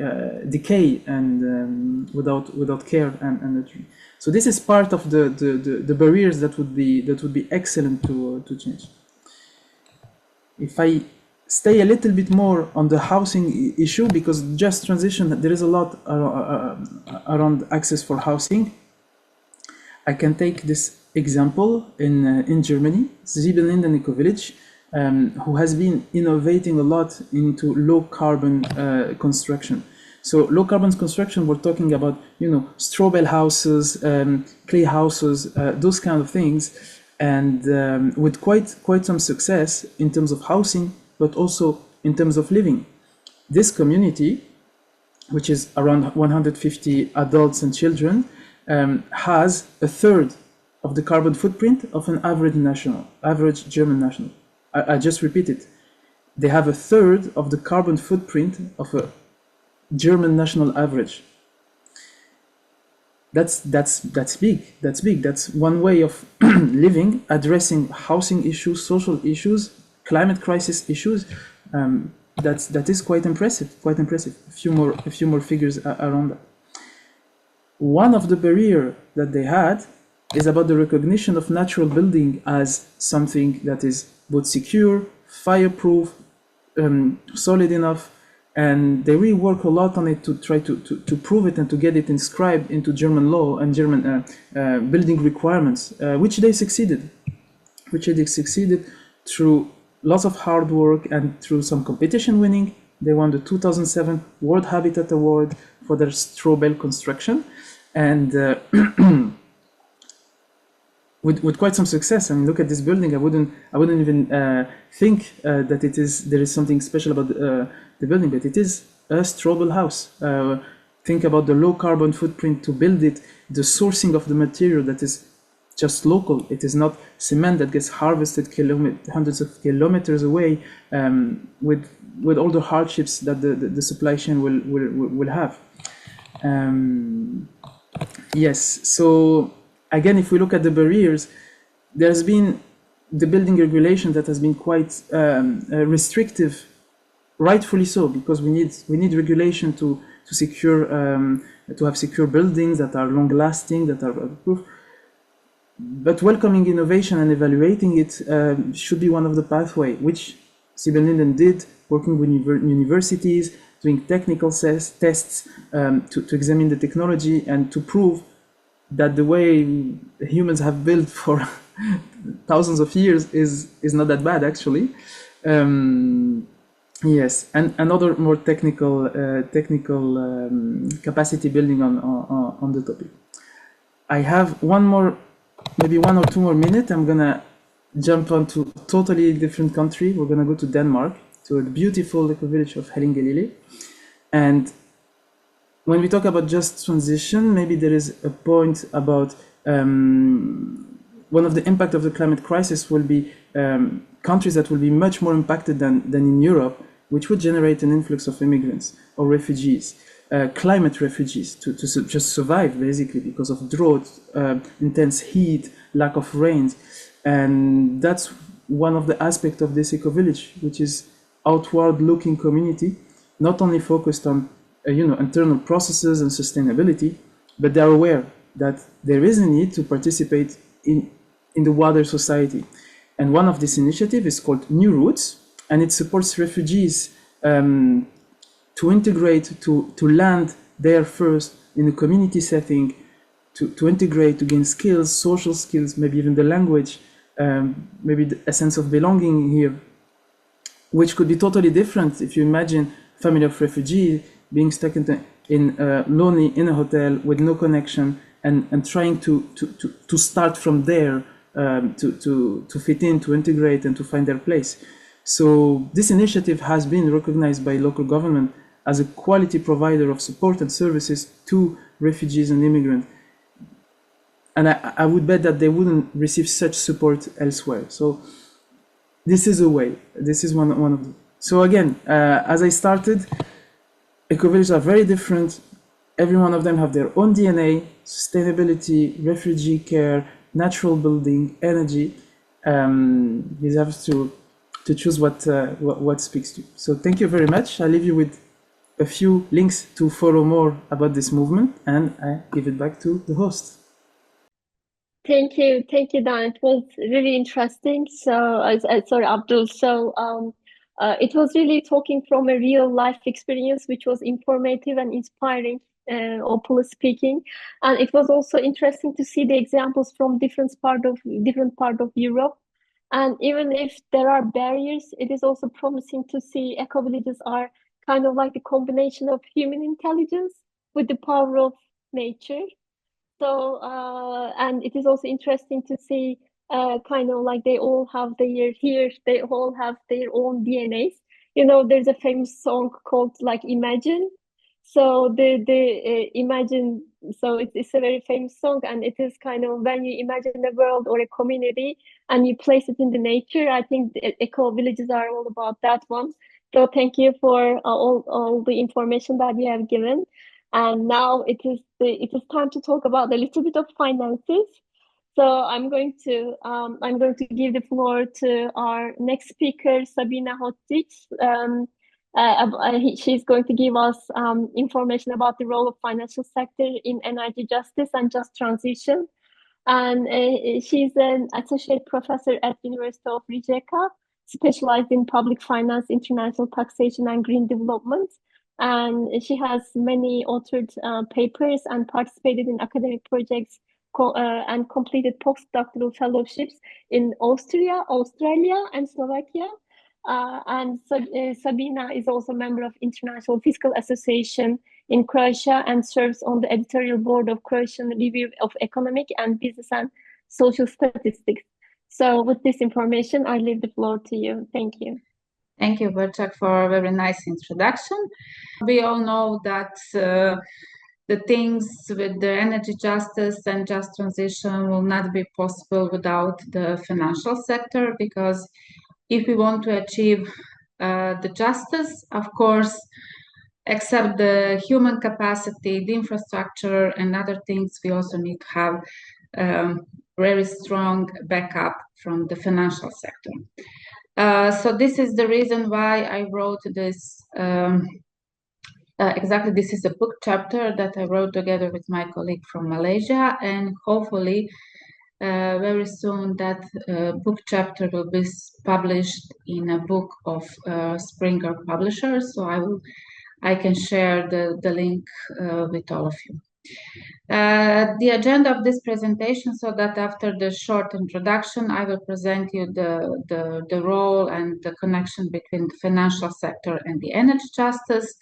decay and without care and so this is part of the barriers that would be excellent to change. If I stay a little bit more on the housing issue, because just transition, there is a lot around access for housing. I can take this example in Germany, Siebenlinden Eco-Village, who has been innovating a lot into low carbon construction. So low carbon construction, we're talking about, straw bale houses, clay houses, those kind of things, and with quite some success in terms of housing, but also in terms of living. This community, which is around 150 adults and children, has a third of the carbon footprint of an average German national. I just repeat it. They have a third of the carbon footprint of a German national average. That's big. That's one way of living, addressing housing issues, social issues, climate crisis issues. That is quite impressive. A few more figures around that. One of the barriers that they had is about the recognition of natural building as something that is both secure, fireproof, solid enough, and they really work a lot on it to try to prove it and to get it inscribed into German law and German building requirements, which they succeeded through lots of hard work and through some competition winning. They won the 2007 World Habitat Award for their straw bale construction, and with quite some success. I mean, look at this building. I wouldn't even think that there is something special about the building, but it is a straw bale house. Think about the low carbon footprint to build it, the sourcing of the material that is just local. It is not cement that gets harvested hundreds of kilometers away, with all the hardships that the supply chain will have. Yes, so again, if we look at the barriers, there's been the building regulation that has been quite restrictive, rightfully so, because we need regulation to secure to have secure buildings that are long lasting, that are proof. But welcoming innovation and evaluating it should be one of the pathway, which Siebenlinden did, working with universities, doing technical tests to examine the technology and to prove that the way humans have built for thousands of years is not that bad, actually. Yes, and another more technical capacity building on the topic. I have maybe 1 or 2 more minutes. I'm gonna jump onto a totally different country. We're gonna go to Denmark, to the beautiful eco-village of Hellingelille. And when we talk about just transition, maybe there is a point about one of the impact of the climate crisis will be countries that will be much more impacted than in Europe, which would generate an influx of immigrants or refugees, climate refugees, to just survive, basically, because of drought, intense heat, lack of rains. And that's one of the aspects of this eco-village, which is outward-looking community, not only focused on internal processes and sustainability, but they're aware that there is a need to participate in the wider society. And one of these initiatives is called New Roots, and it supports refugees to integrate, to land there first in a community setting, to integrate, to gain skills, social skills, maybe even the language, maybe a sense of belonging here, which could be totally different if you imagine a family of refugees being stuck lonely in a hotel with no connection and trying to start from there, to fit in, to integrate, and to find their place. So this initiative has been recognized by local government as a quality provider of support and services to refugees and immigrants. And I would bet that they wouldn't receive such support elsewhere. So this is a way. This is one of them. So again, as I started, eco-villages are very different every one of them have their own DNA, sustainability, refugee care, natural building, energy. You have to choose what speaks to you. So thank you very much. I leave you with a few links to follow more about this movement, and I give it back to the host. Thank you, Dan. It was really interesting. So, sorry, Abdul. So, it was really talking from a real life experience, which was informative and inspiring, openly speaking. And it was also interesting to see the examples from different part of Europe. And even if there are barriers, it is also promising to see eco-villages are kind of like the combination of human intelligence with the power of nature. So, and it is also interesting to see kind of like they all have their own DNAs. You know, there's a famous song called like Imagine. So the Imagine, so it's a very famous song, and it is kind of when you imagine a world or a community and you place it in the nature. I think the eco villages are all about that one. So thank you for all the information that you have given. And now it is time to talk about a little bit of finances. So I'm going to give the floor to our next speaker, Sabina Hotic. She's going to give us information about the role of financial sector in energy justice and just transition. And she's an associate professor at University of Rijeka, specialized in public finance, international taxation, and green development. And she has many authored papers and participated in academic projects and completed postdoctoral fellowships in Austria, Australia, and Slovakia. Sabina is also a member of International Fiscal Association in Croatia and serves on the editorial board of Croatian Review of Economic and Business and Social Statistics. So with this information, I leave the floor to you. Thank you. Thank you, Berchak, for a very nice introduction. We all know that the things with the energy justice and just transition will not be possible without the financial sector, because if we want to achieve the justice, of course, except the human capacity, the infrastructure, and other things, we also need to have very strong backup from the financial sector. So this is the reason why I wrote this. Exactly, this is a book chapter that I wrote together with my colleague from Malaysia, and hopefully very soon that book chapter will be published in a book of Springer Publishers. So I can share the link with all of you. The agenda of this presentation, so that after the short introduction, I will present you the role and the connection between the financial sector and the energy justice.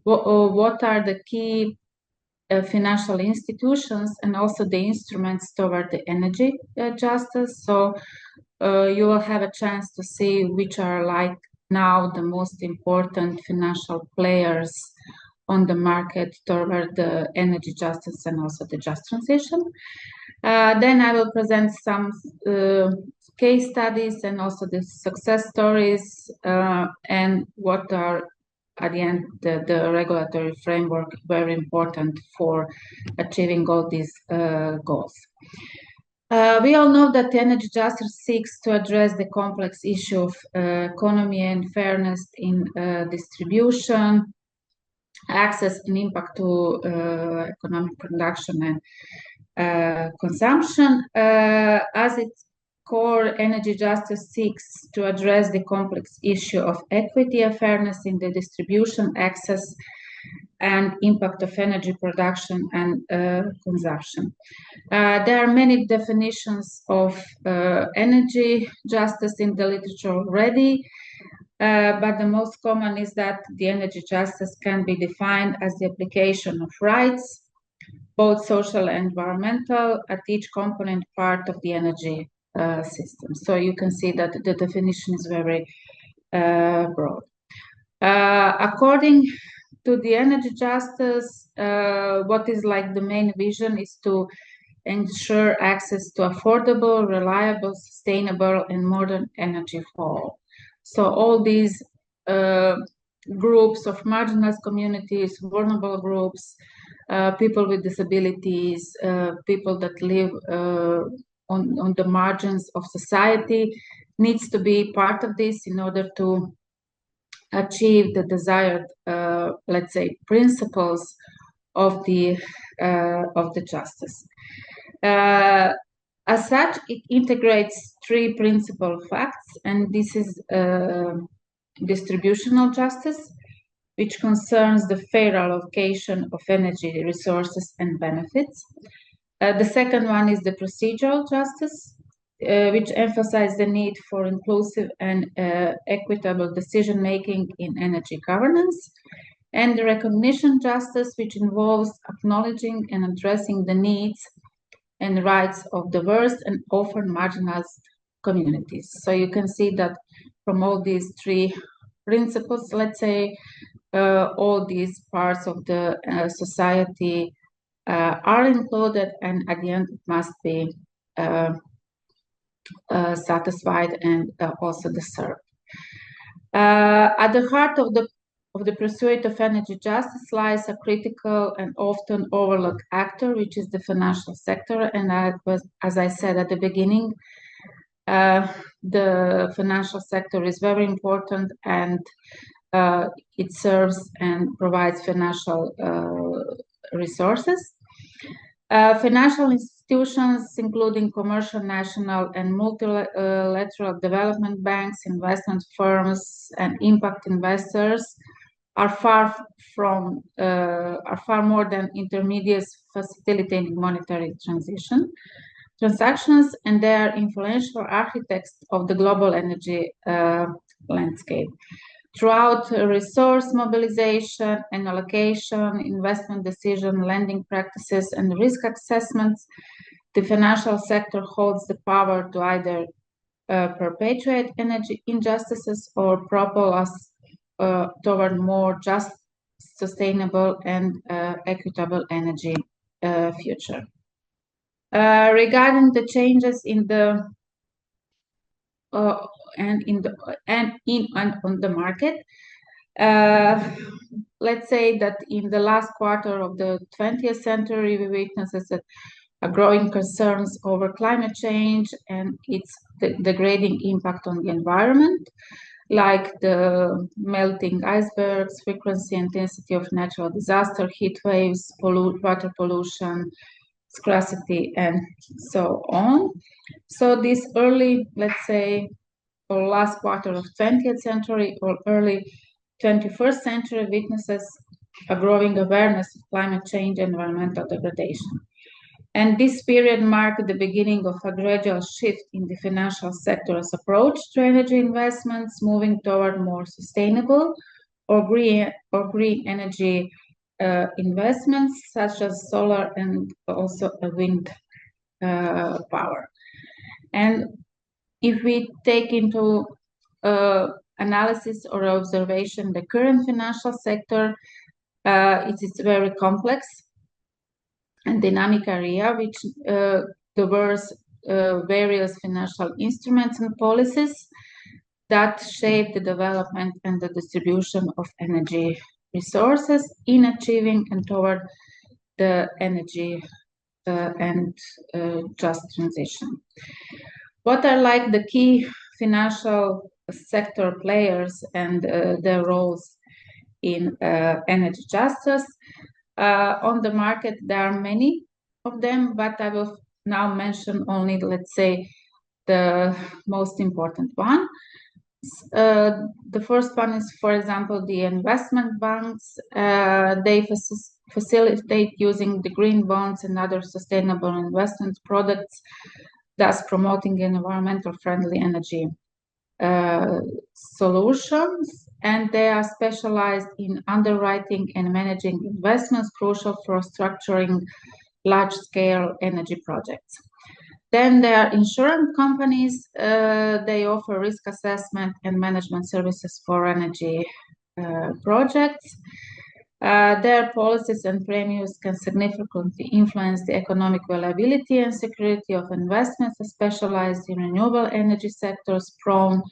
What are the key financial institutions and also the instruments toward the energy justice. So you will have a chance to see which are like now the most important financial players on the market toward the energy justice and also the just transition. Then I will present some case studies and also the success stories and what are at the end the regulatory framework very important for achieving all these goals. We all know that the energy justice seeks to address the complex issue of economy and fairness in distribution, access and impact to economic production and consumption. As its core, energy justice seeks to address the complex issue of equity and fairness in the distribution, access, and impact of energy production and consumption. There are many definitions of energy justice in the literature already, but the most common is that the energy justice can be defined as the application of rights, both social and environmental, at each component part of the energy system. So you can see that the definition is very broad. According to the energy justice, what is like the main vision is to ensure access to affordable, reliable, sustainable, and modern energy for all. So all these groups of marginalized communities, vulnerable groups, people with disabilities, people that live on the margins of society, needs to be part of this in order to achieve the desired, let's say, principles of the justice. As such, it integrates three principal facts, and this is distributional justice, which concerns the fair allocation of energy resources and benefits. The second one is the procedural justice, which emphasizes the need for inclusive and equitable decision-making in energy governance. And the recognition justice, which involves acknowledging and addressing the needs and rights of diverse and often marginalized communities. So you can see that from all these three principles, let's say, all these parts of the society are included, and at the end it must be satisfied and also deserved. At the heart of the pursuit of energy justice lies a critical and often overlooked actor, which is the financial sector. And as I said at the beginning, the financial sector is very important, and it serves and provides financial resources. Financial institutions, including commercial, national, and multilateral development banks, investment firms, and impact investors, are far more than intermediaries facilitating monetary transactions, and they are influential architects of the global energy landscape. Throughout resource mobilization and allocation, investment decision, lending practices, and risk assessments, the financial sector holds the power to either perpetuate energy injustices or propel us toward more just, sustainable, and equitable energy future. Regarding the changes in the on the market, let's say that in the last quarter of the 20th century, we witnessed a growing concerns over climate change and its degrading impact on the environment, like the melting icebergs, frequency, intensity of natural disaster, heat waves, water pollution, scarcity, and so on. So this early, let's say, or last quarter of 20th century or early 21st century witnesses a growing awareness of climate change and environmental degradation. And this period marked the beginning of a gradual shift in the financial sector's approach to energy investments, moving toward more sustainable or green energy investments, such as solar and also wind power. And if we take into analysis or observation the current financial sector, it is very complex and dynamic area, which diverse various financial instruments and policies that shape the development and the distribution of energy resources in achieving and toward the energy and just transition. What are like the key financial sector players and their roles in energy justice? On the market, there are many of them, but I will now mention only, let's say, the most important one. The first one is, for example, the investment banks. They facilitate using the green bonds and other sustainable investment products, thus promoting environmental friendly energy solutions. And they are specialized in underwriting and managing investments crucial for structuring large-scale energy projects. Then there are insurance companies. They offer risk assessment and management services for energy projects. Their policies and premiums can significantly influence the economic viability and security of investments specialized in renewable energy sectors prone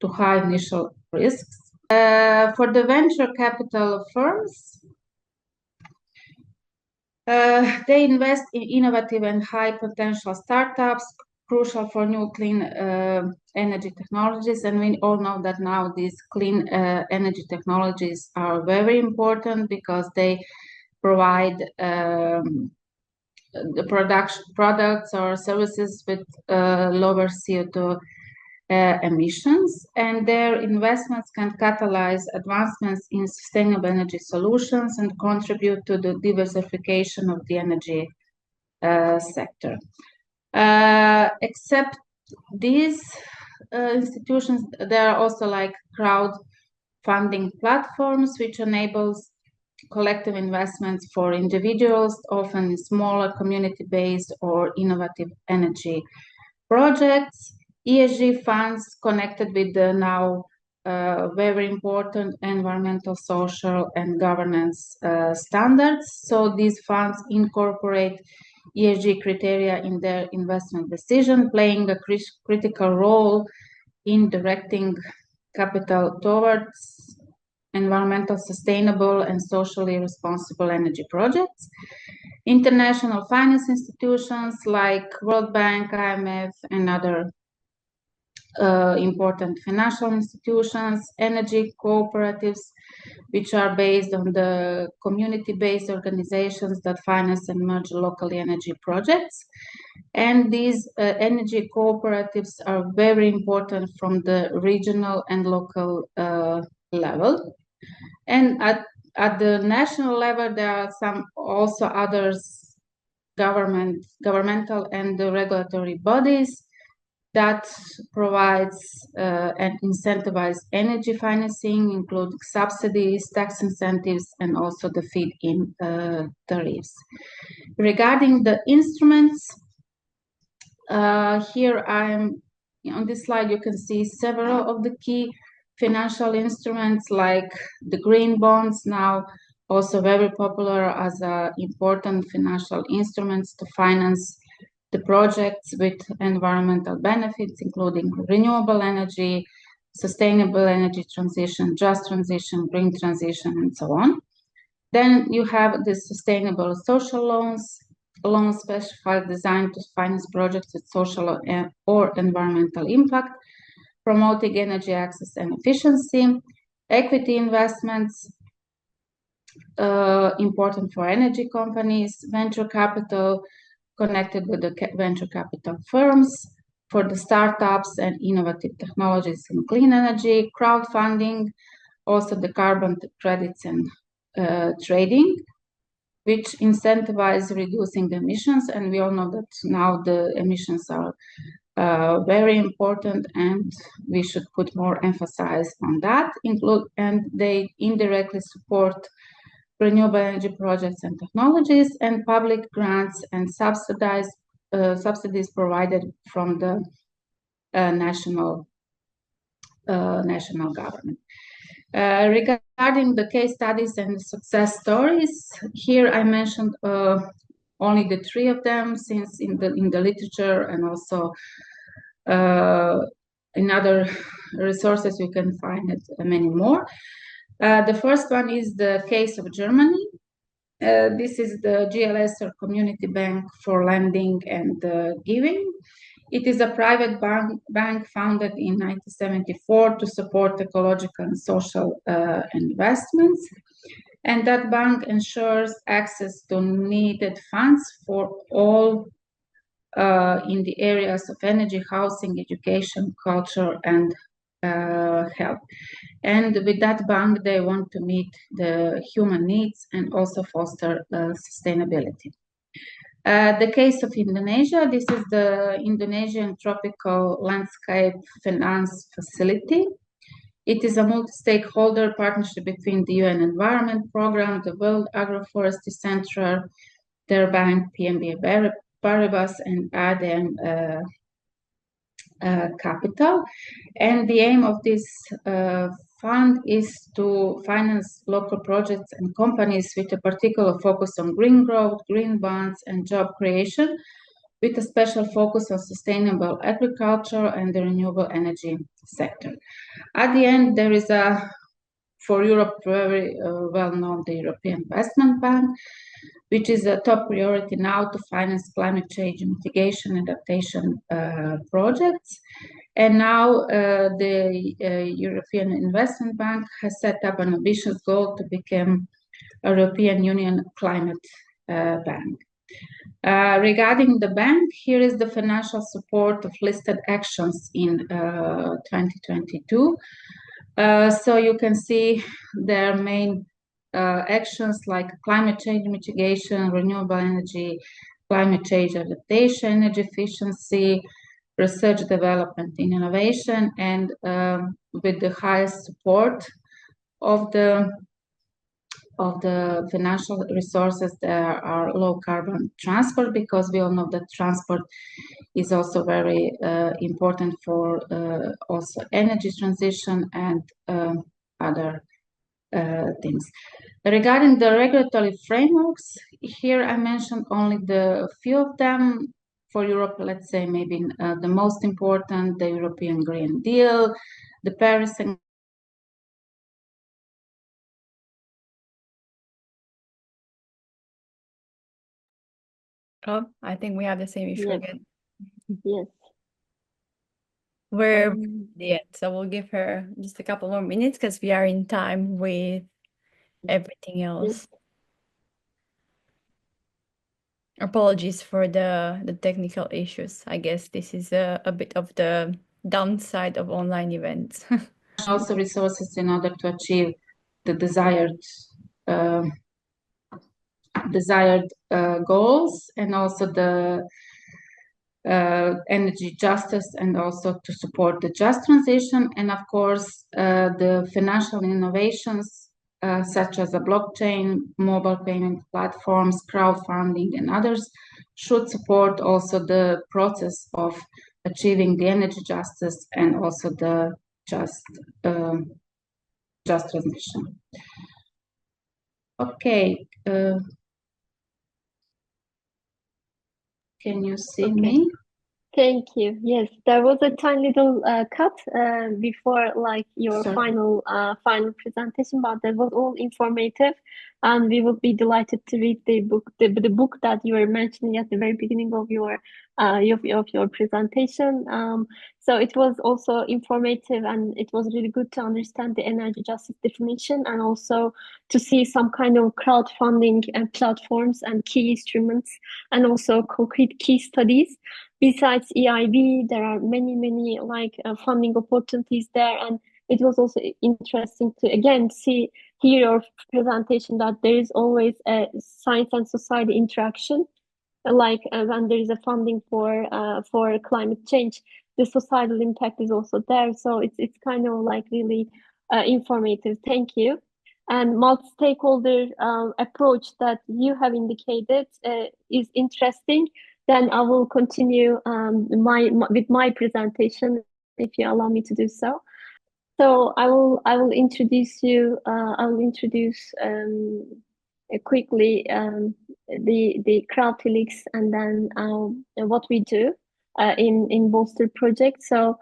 to high initial risks. For the venture capital firms, they invest in innovative and high potential startups, crucial for new clean energy technologies. And we all know that now these clean energy technologies are very important because they provide the products or services with lower CO2 emissions, and their investments can catalyze advancements in sustainable energy solutions and contribute to the diversification of the energy sector. Except these institutions, there are also like crowdfunding platforms which enables collective investments for individuals, often smaller community-based or innovative energy projects. ESG funds connected with the now very important environmental, social, and governance standards. So these funds incorporate ESG criteria in their investment decision, playing a critical role in directing capital towards environmental, sustainable, and socially responsible energy projects. International finance institutions like World Bank, IMF, and other important financial institutions, energy cooperatives, which are based on the community-based organizations that finance and merge locally energy projects. And these energy cooperatives are very important from the regional and local level. And at the national level, there are some also others, governmental and the regulatory bodies that provides and incentivize energy financing, including subsidies, tax incentives, and also the feed-in tariffs. Regarding the instruments, here I'm on this slide, you can see several of the key financial instruments like the green bonds, now also very popular as important financial instruments to finance the projects with environmental benefits, including renewable energy, sustainable energy transition, just transition, green transition, and so on. Then you have the sustainable social loans specified designed to finance projects with social or environmental impact, promoting energy access and efficiency, equity investments, important for energy companies, venture capital connected with the venture capital firms for the startups and innovative technologies in clean energy, crowdfunding, also the carbon credits and trading, which incentivize reducing the emissions. And we all know that now the emissions are very important, and we should put more emphasis on that. And they indirectly support renewable energy projects and technologies, and public grants and subsidies provided from the national government. Regarding the case studies and success stories, here I mentioned only the 3 of them, since in the literature and also in other resources you can find it many more. The first one is the case of Germany. This is the GLS, or Community Bank for Lending and Giving. It is a private bank founded in 1974 to support ecological and social investments. And that bank ensures access to needed funds for all in the areas of energy, housing, education, culture, and health. And with that bank, they want to meet the human needs and also foster sustainability. The case of Indonesia, this is the Indonesian Tropical Landscape Finance Facility. It is a multi-stakeholder partnership between the UN Environment Programme, the World Agroforestry Center, their bank, PNB Paribas, and ADM Capital. And the aim of this fund is to finance local projects and companies with a particular focus on green growth, green bonds, and job creation, with a special focus on sustainable agriculture and the renewable energy sector. At the end, there is a for Europe, very well known, the European Investment Bank, which is a top priority now to finance climate change mitigation and adaptation projects. And now the European Investment Bank has set up an ambitious goal to become a European Union climate bank. Regarding the bank, here is the financial support of listed actions in 2022. So you can see their main actions like climate change mitigation, renewable energy, climate change adaptation, energy efficiency, research development and innovation, and with the highest support of the financial resources, there are low carbon transport, because we all know that transport is also very important for also energy transition and other things. Regarding the regulatory frameworks, here I mentioned only the few of them. For Europe, let's say maybe the most important, the European Green Deal, the Paris and Oh, I think we have the same issue Yes. again. Yes. We're at the end, so we'll give her just a couple more minutes because we are in time with everything else. Apologies for the technical issues. I guess this is a bit of the downside of online events. also resources in order to achieve the desired goals, and also the energy justice, and also to support the just transition. And of course, the financial innovations such as a blockchain, mobile payment platforms, crowdfunding, and others should support also the process of achieving the energy justice and also the just transition. Okay. Can you see me? Thank you. Yes, there was a tiny little cut before like your Sorry. final presentation, but that was all informative, and we would be delighted to read the book that you were mentioning at the very beginning of your presentation. So it was also informative, and it was really good to understand the energy justice definition, and also to see some kind of crowdfunding and platforms and key instruments, and also concrete case studies. Besides EIB, there are many like funding opportunities there, and it was also interesting to again hear your presentation that there is always a science and society interaction. Like when there is a funding for climate change, the societal impact is also there. So it's kind of like really informative. Thank you. And multi-stakeholder approach that you have indicated is interesting. Then I will continue with my presentation, if you allow me to do so. So I will introduce you. I will introduce quickly the Crowdhelix, and then what we do in BOLSTER project. So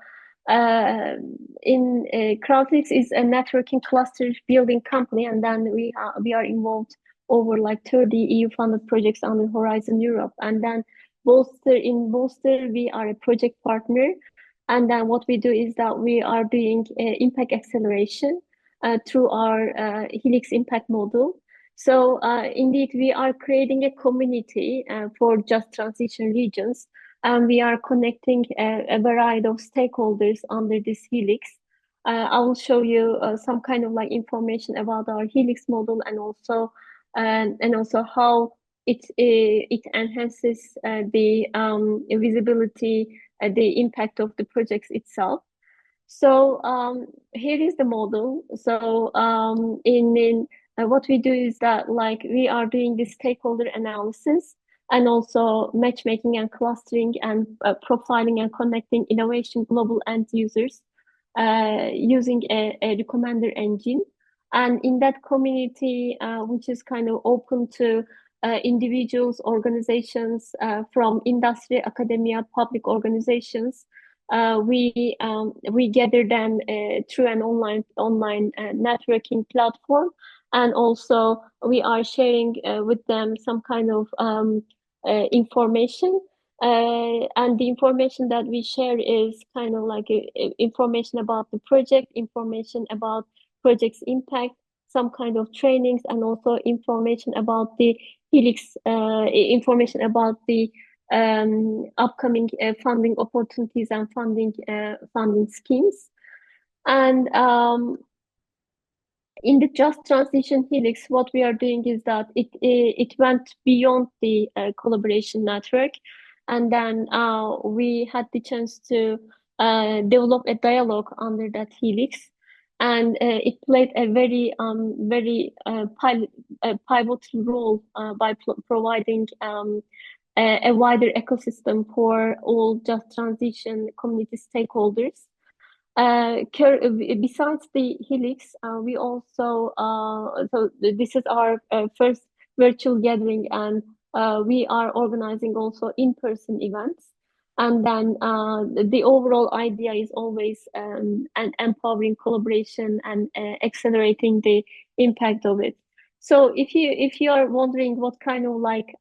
in Crowdhelix is a networking cluster building company, and then we are involved over like 30 EU funded projects under Horizon Europe, and then BOLSTER we are a project partner. And then what we do is that we are doing impact acceleration through our Helix impact model. So indeed, we are creating a community for just transition regions, and we are connecting a variety of stakeholders under this Helix. I will show you some kind of like information about our Helix model, and also how it enhances the visibility, the impact of the projects itself. So here is the model. So what we do is that like we are doing the stakeholder analysis, and also matchmaking and clustering and profiling and connecting innovation global end users using a recommender engine. And in that community, which is kind of open to individuals, organizations from industry, academia, public organizations, we gather them through an online networking platform, and also we are sharing with them some kind of information. And the information that we share is kind of like information about the project, information about project's impact, some kind of trainings, and also information about the Helix, information about the upcoming funding opportunities and funding schemes. And in the Just Transition Helix, what we are doing is that it went beyond the collaboration network, and then we had the chance to develop a dialogue under that Helix, and it played a very pivotal role by providing a wider ecosystem for all Just Transition community stakeholders. Besides the Helix, we also, so this is our first virtual gathering, and we are organizing also in-person events. And then the overall idea is always an empowering collaboration and accelerating the impact of it. So if you are wondering what kind of like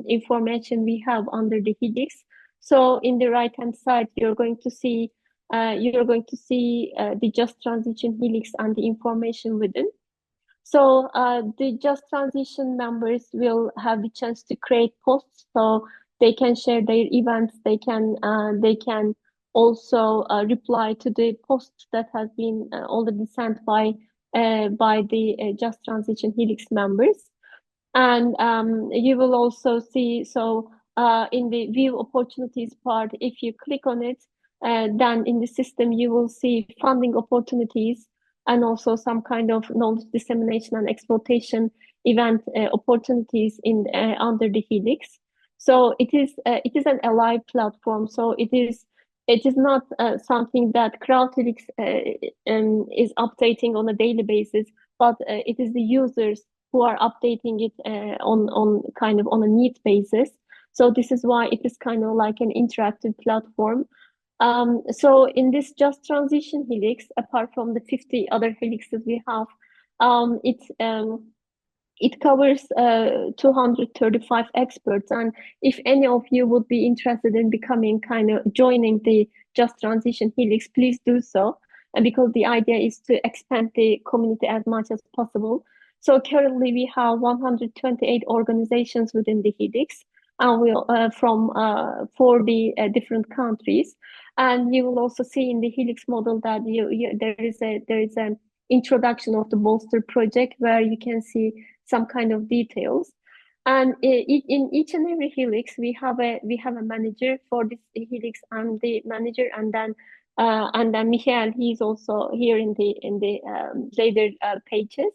information we have under the Helix, so in the right-hand side, you're going to see the Just Transition Helix and the information within. So the Just Transition members will have the chance to create posts, so they can share their events. They can also reply to the posts that has been already sent by the Just Transition Helix members. And you will also see, so in the view opportunities part, if you click on it, then in the system you will see funding opportunities and also some kind of knowledge dissemination and exploitation event opportunities in under the Helix. So it is an alive platform. So it is not something that Crowdhelix is updating on a daily basis, but it is the users who are updating it on kind of on a need basis. So this is why it is kind of like an interactive platform. So in this Just Transition Helix, apart from the 50 other helixes we have, it covers 235 experts. And if any of you would be interested in becoming joining the Just Transition Helix, please do so. And because the idea is to expand the community as much as possible. So currently we have 128 organizations within the Helix, and from 40 different countries. And you will also see in the Helix model that there is an introduction of the BOLSTER project where you can see some kind of details. And in each and every Helix, we have a manager for this Helix, and the manager, and then Michael, he's also here in the later pages.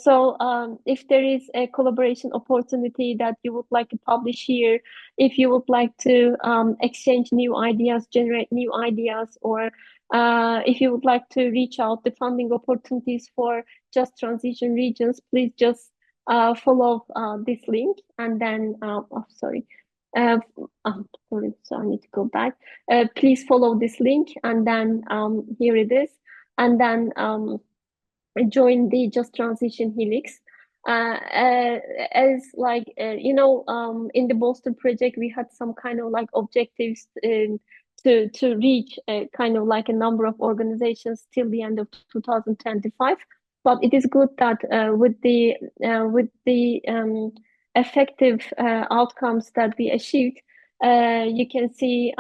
So if there is a collaboration opportunity that you would like to publish here, if you would like to exchange new ideas, generate new ideas, or if you would like to reach out the funding opportunities for Just Transition regions, please just follow this link, and then sorry, so I need to go back. Please follow this link, and then here it is, and then join the Just Transition Helix. As like in the BOLSTER project, we had some kind of like objectives to reach kind of like a number of organizations till the end of 2025. But it is good that with the effective outcomes that we achieved, you can see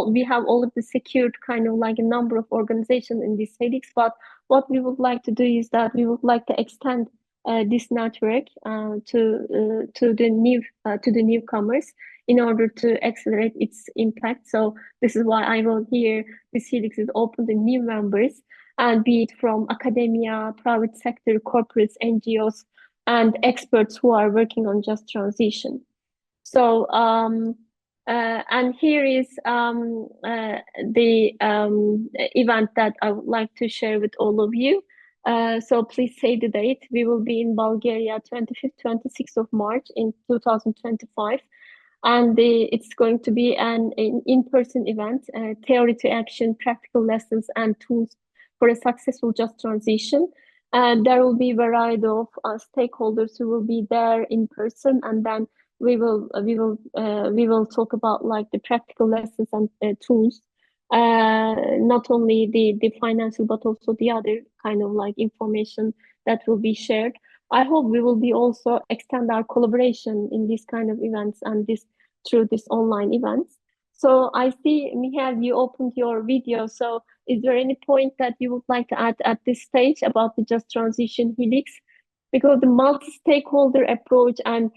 we have all of the secured kind of like a number of organizations in this Helix. But what we would like to do is that we would like to extend this network to the newcomers in order to accelerate its impact. So this is why I wrote here, this Helix is open to new members, and be it from academia, private sector, corporates, NGOs, and experts who are working on Just Transition. So and here is the event that I would like to share with all of you. So please save the date. We will be in Bulgaria 25th, 26th of March in 2025. And it's going to be an in-person event, theory to action, practical lessons, and tools for a successful just transition. And there will be a variety of stakeholders who will be there in person, and then we will talk about like the practical lessons and tools, not only the financial but also the other kind of like information that will be shared. I hope we will be also extend our collaboration in these kind of events and through this online events. So I see, Mihail, you opened your video. So is there any point that you would like to add at this stage about the Just Transition Helix? Because the multi-stakeholder approach and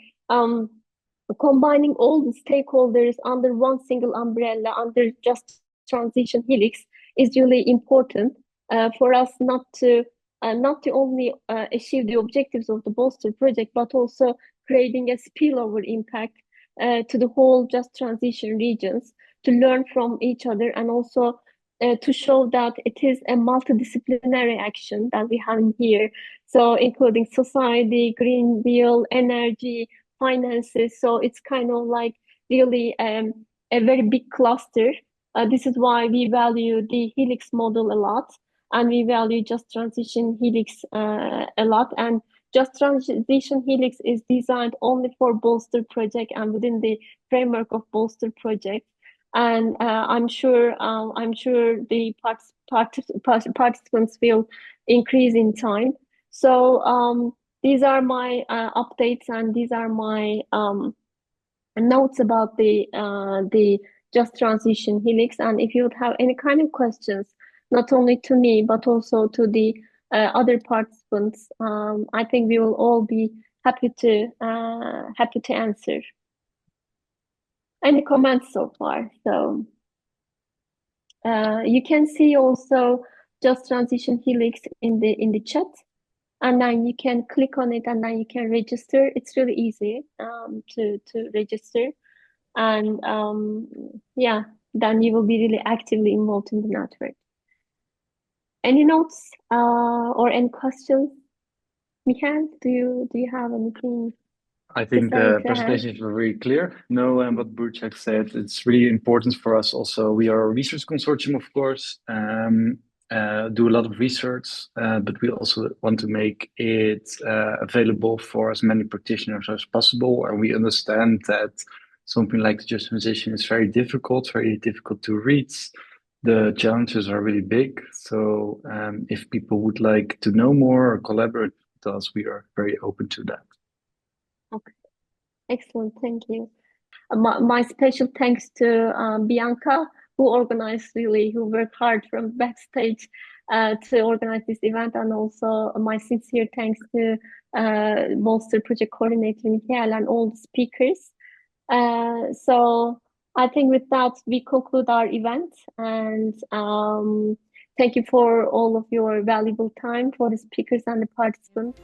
combining all the stakeholders under one single umbrella, under Just Transition Helix, is really important for us not to only achieve the objectives of the BOLSTER project, but also creating a spillover impact to the whole just transition regions, to learn from each other, and also to show that it is a multidisciplinary action that we have here. So including society, Green Deal, energy, finances. So it's kind of like really a very big cluster. This is why we value the Helix model a lot, and we value Just Transition Helix a lot. And Just Transition Helix is designed only for BOLSTER project and within the framework of BOLSTER project. And I'm sure the participants will increase in time. So these are my updates, and these are my notes about the Just Transition Helix. And if you would have any kind of questions, not only to me but also to the other participants, I think we will all be happy to answer. Any comments so far? So you can see also Just Transition Helix in the chat, and then you can click on it and then you can register. It's really easy to register, and yeah, then you will be really actively involved in the network. Any notes or any questions? Michael, do you have anything? I think the presentations were very clear. No, and what Burçak said, it's really important for us also. We are a research consortium, of course, do a lot of research, but we also want to make it available for as many practitioners as possible. And we understand that something like the Just Transition is very difficult to reach. The challenges are really big. So if people would like to know more or collaborate with us, we are very open to that. Okay, excellent, thank you. My special thanks to Bianca, who worked hard from backstage to organize this event, and also my sincere thanks to BOLSTER project coordinator Michael and all the speakers. So I think with that we conclude our event, and thank you for all of your valuable time for the speakers and the participants.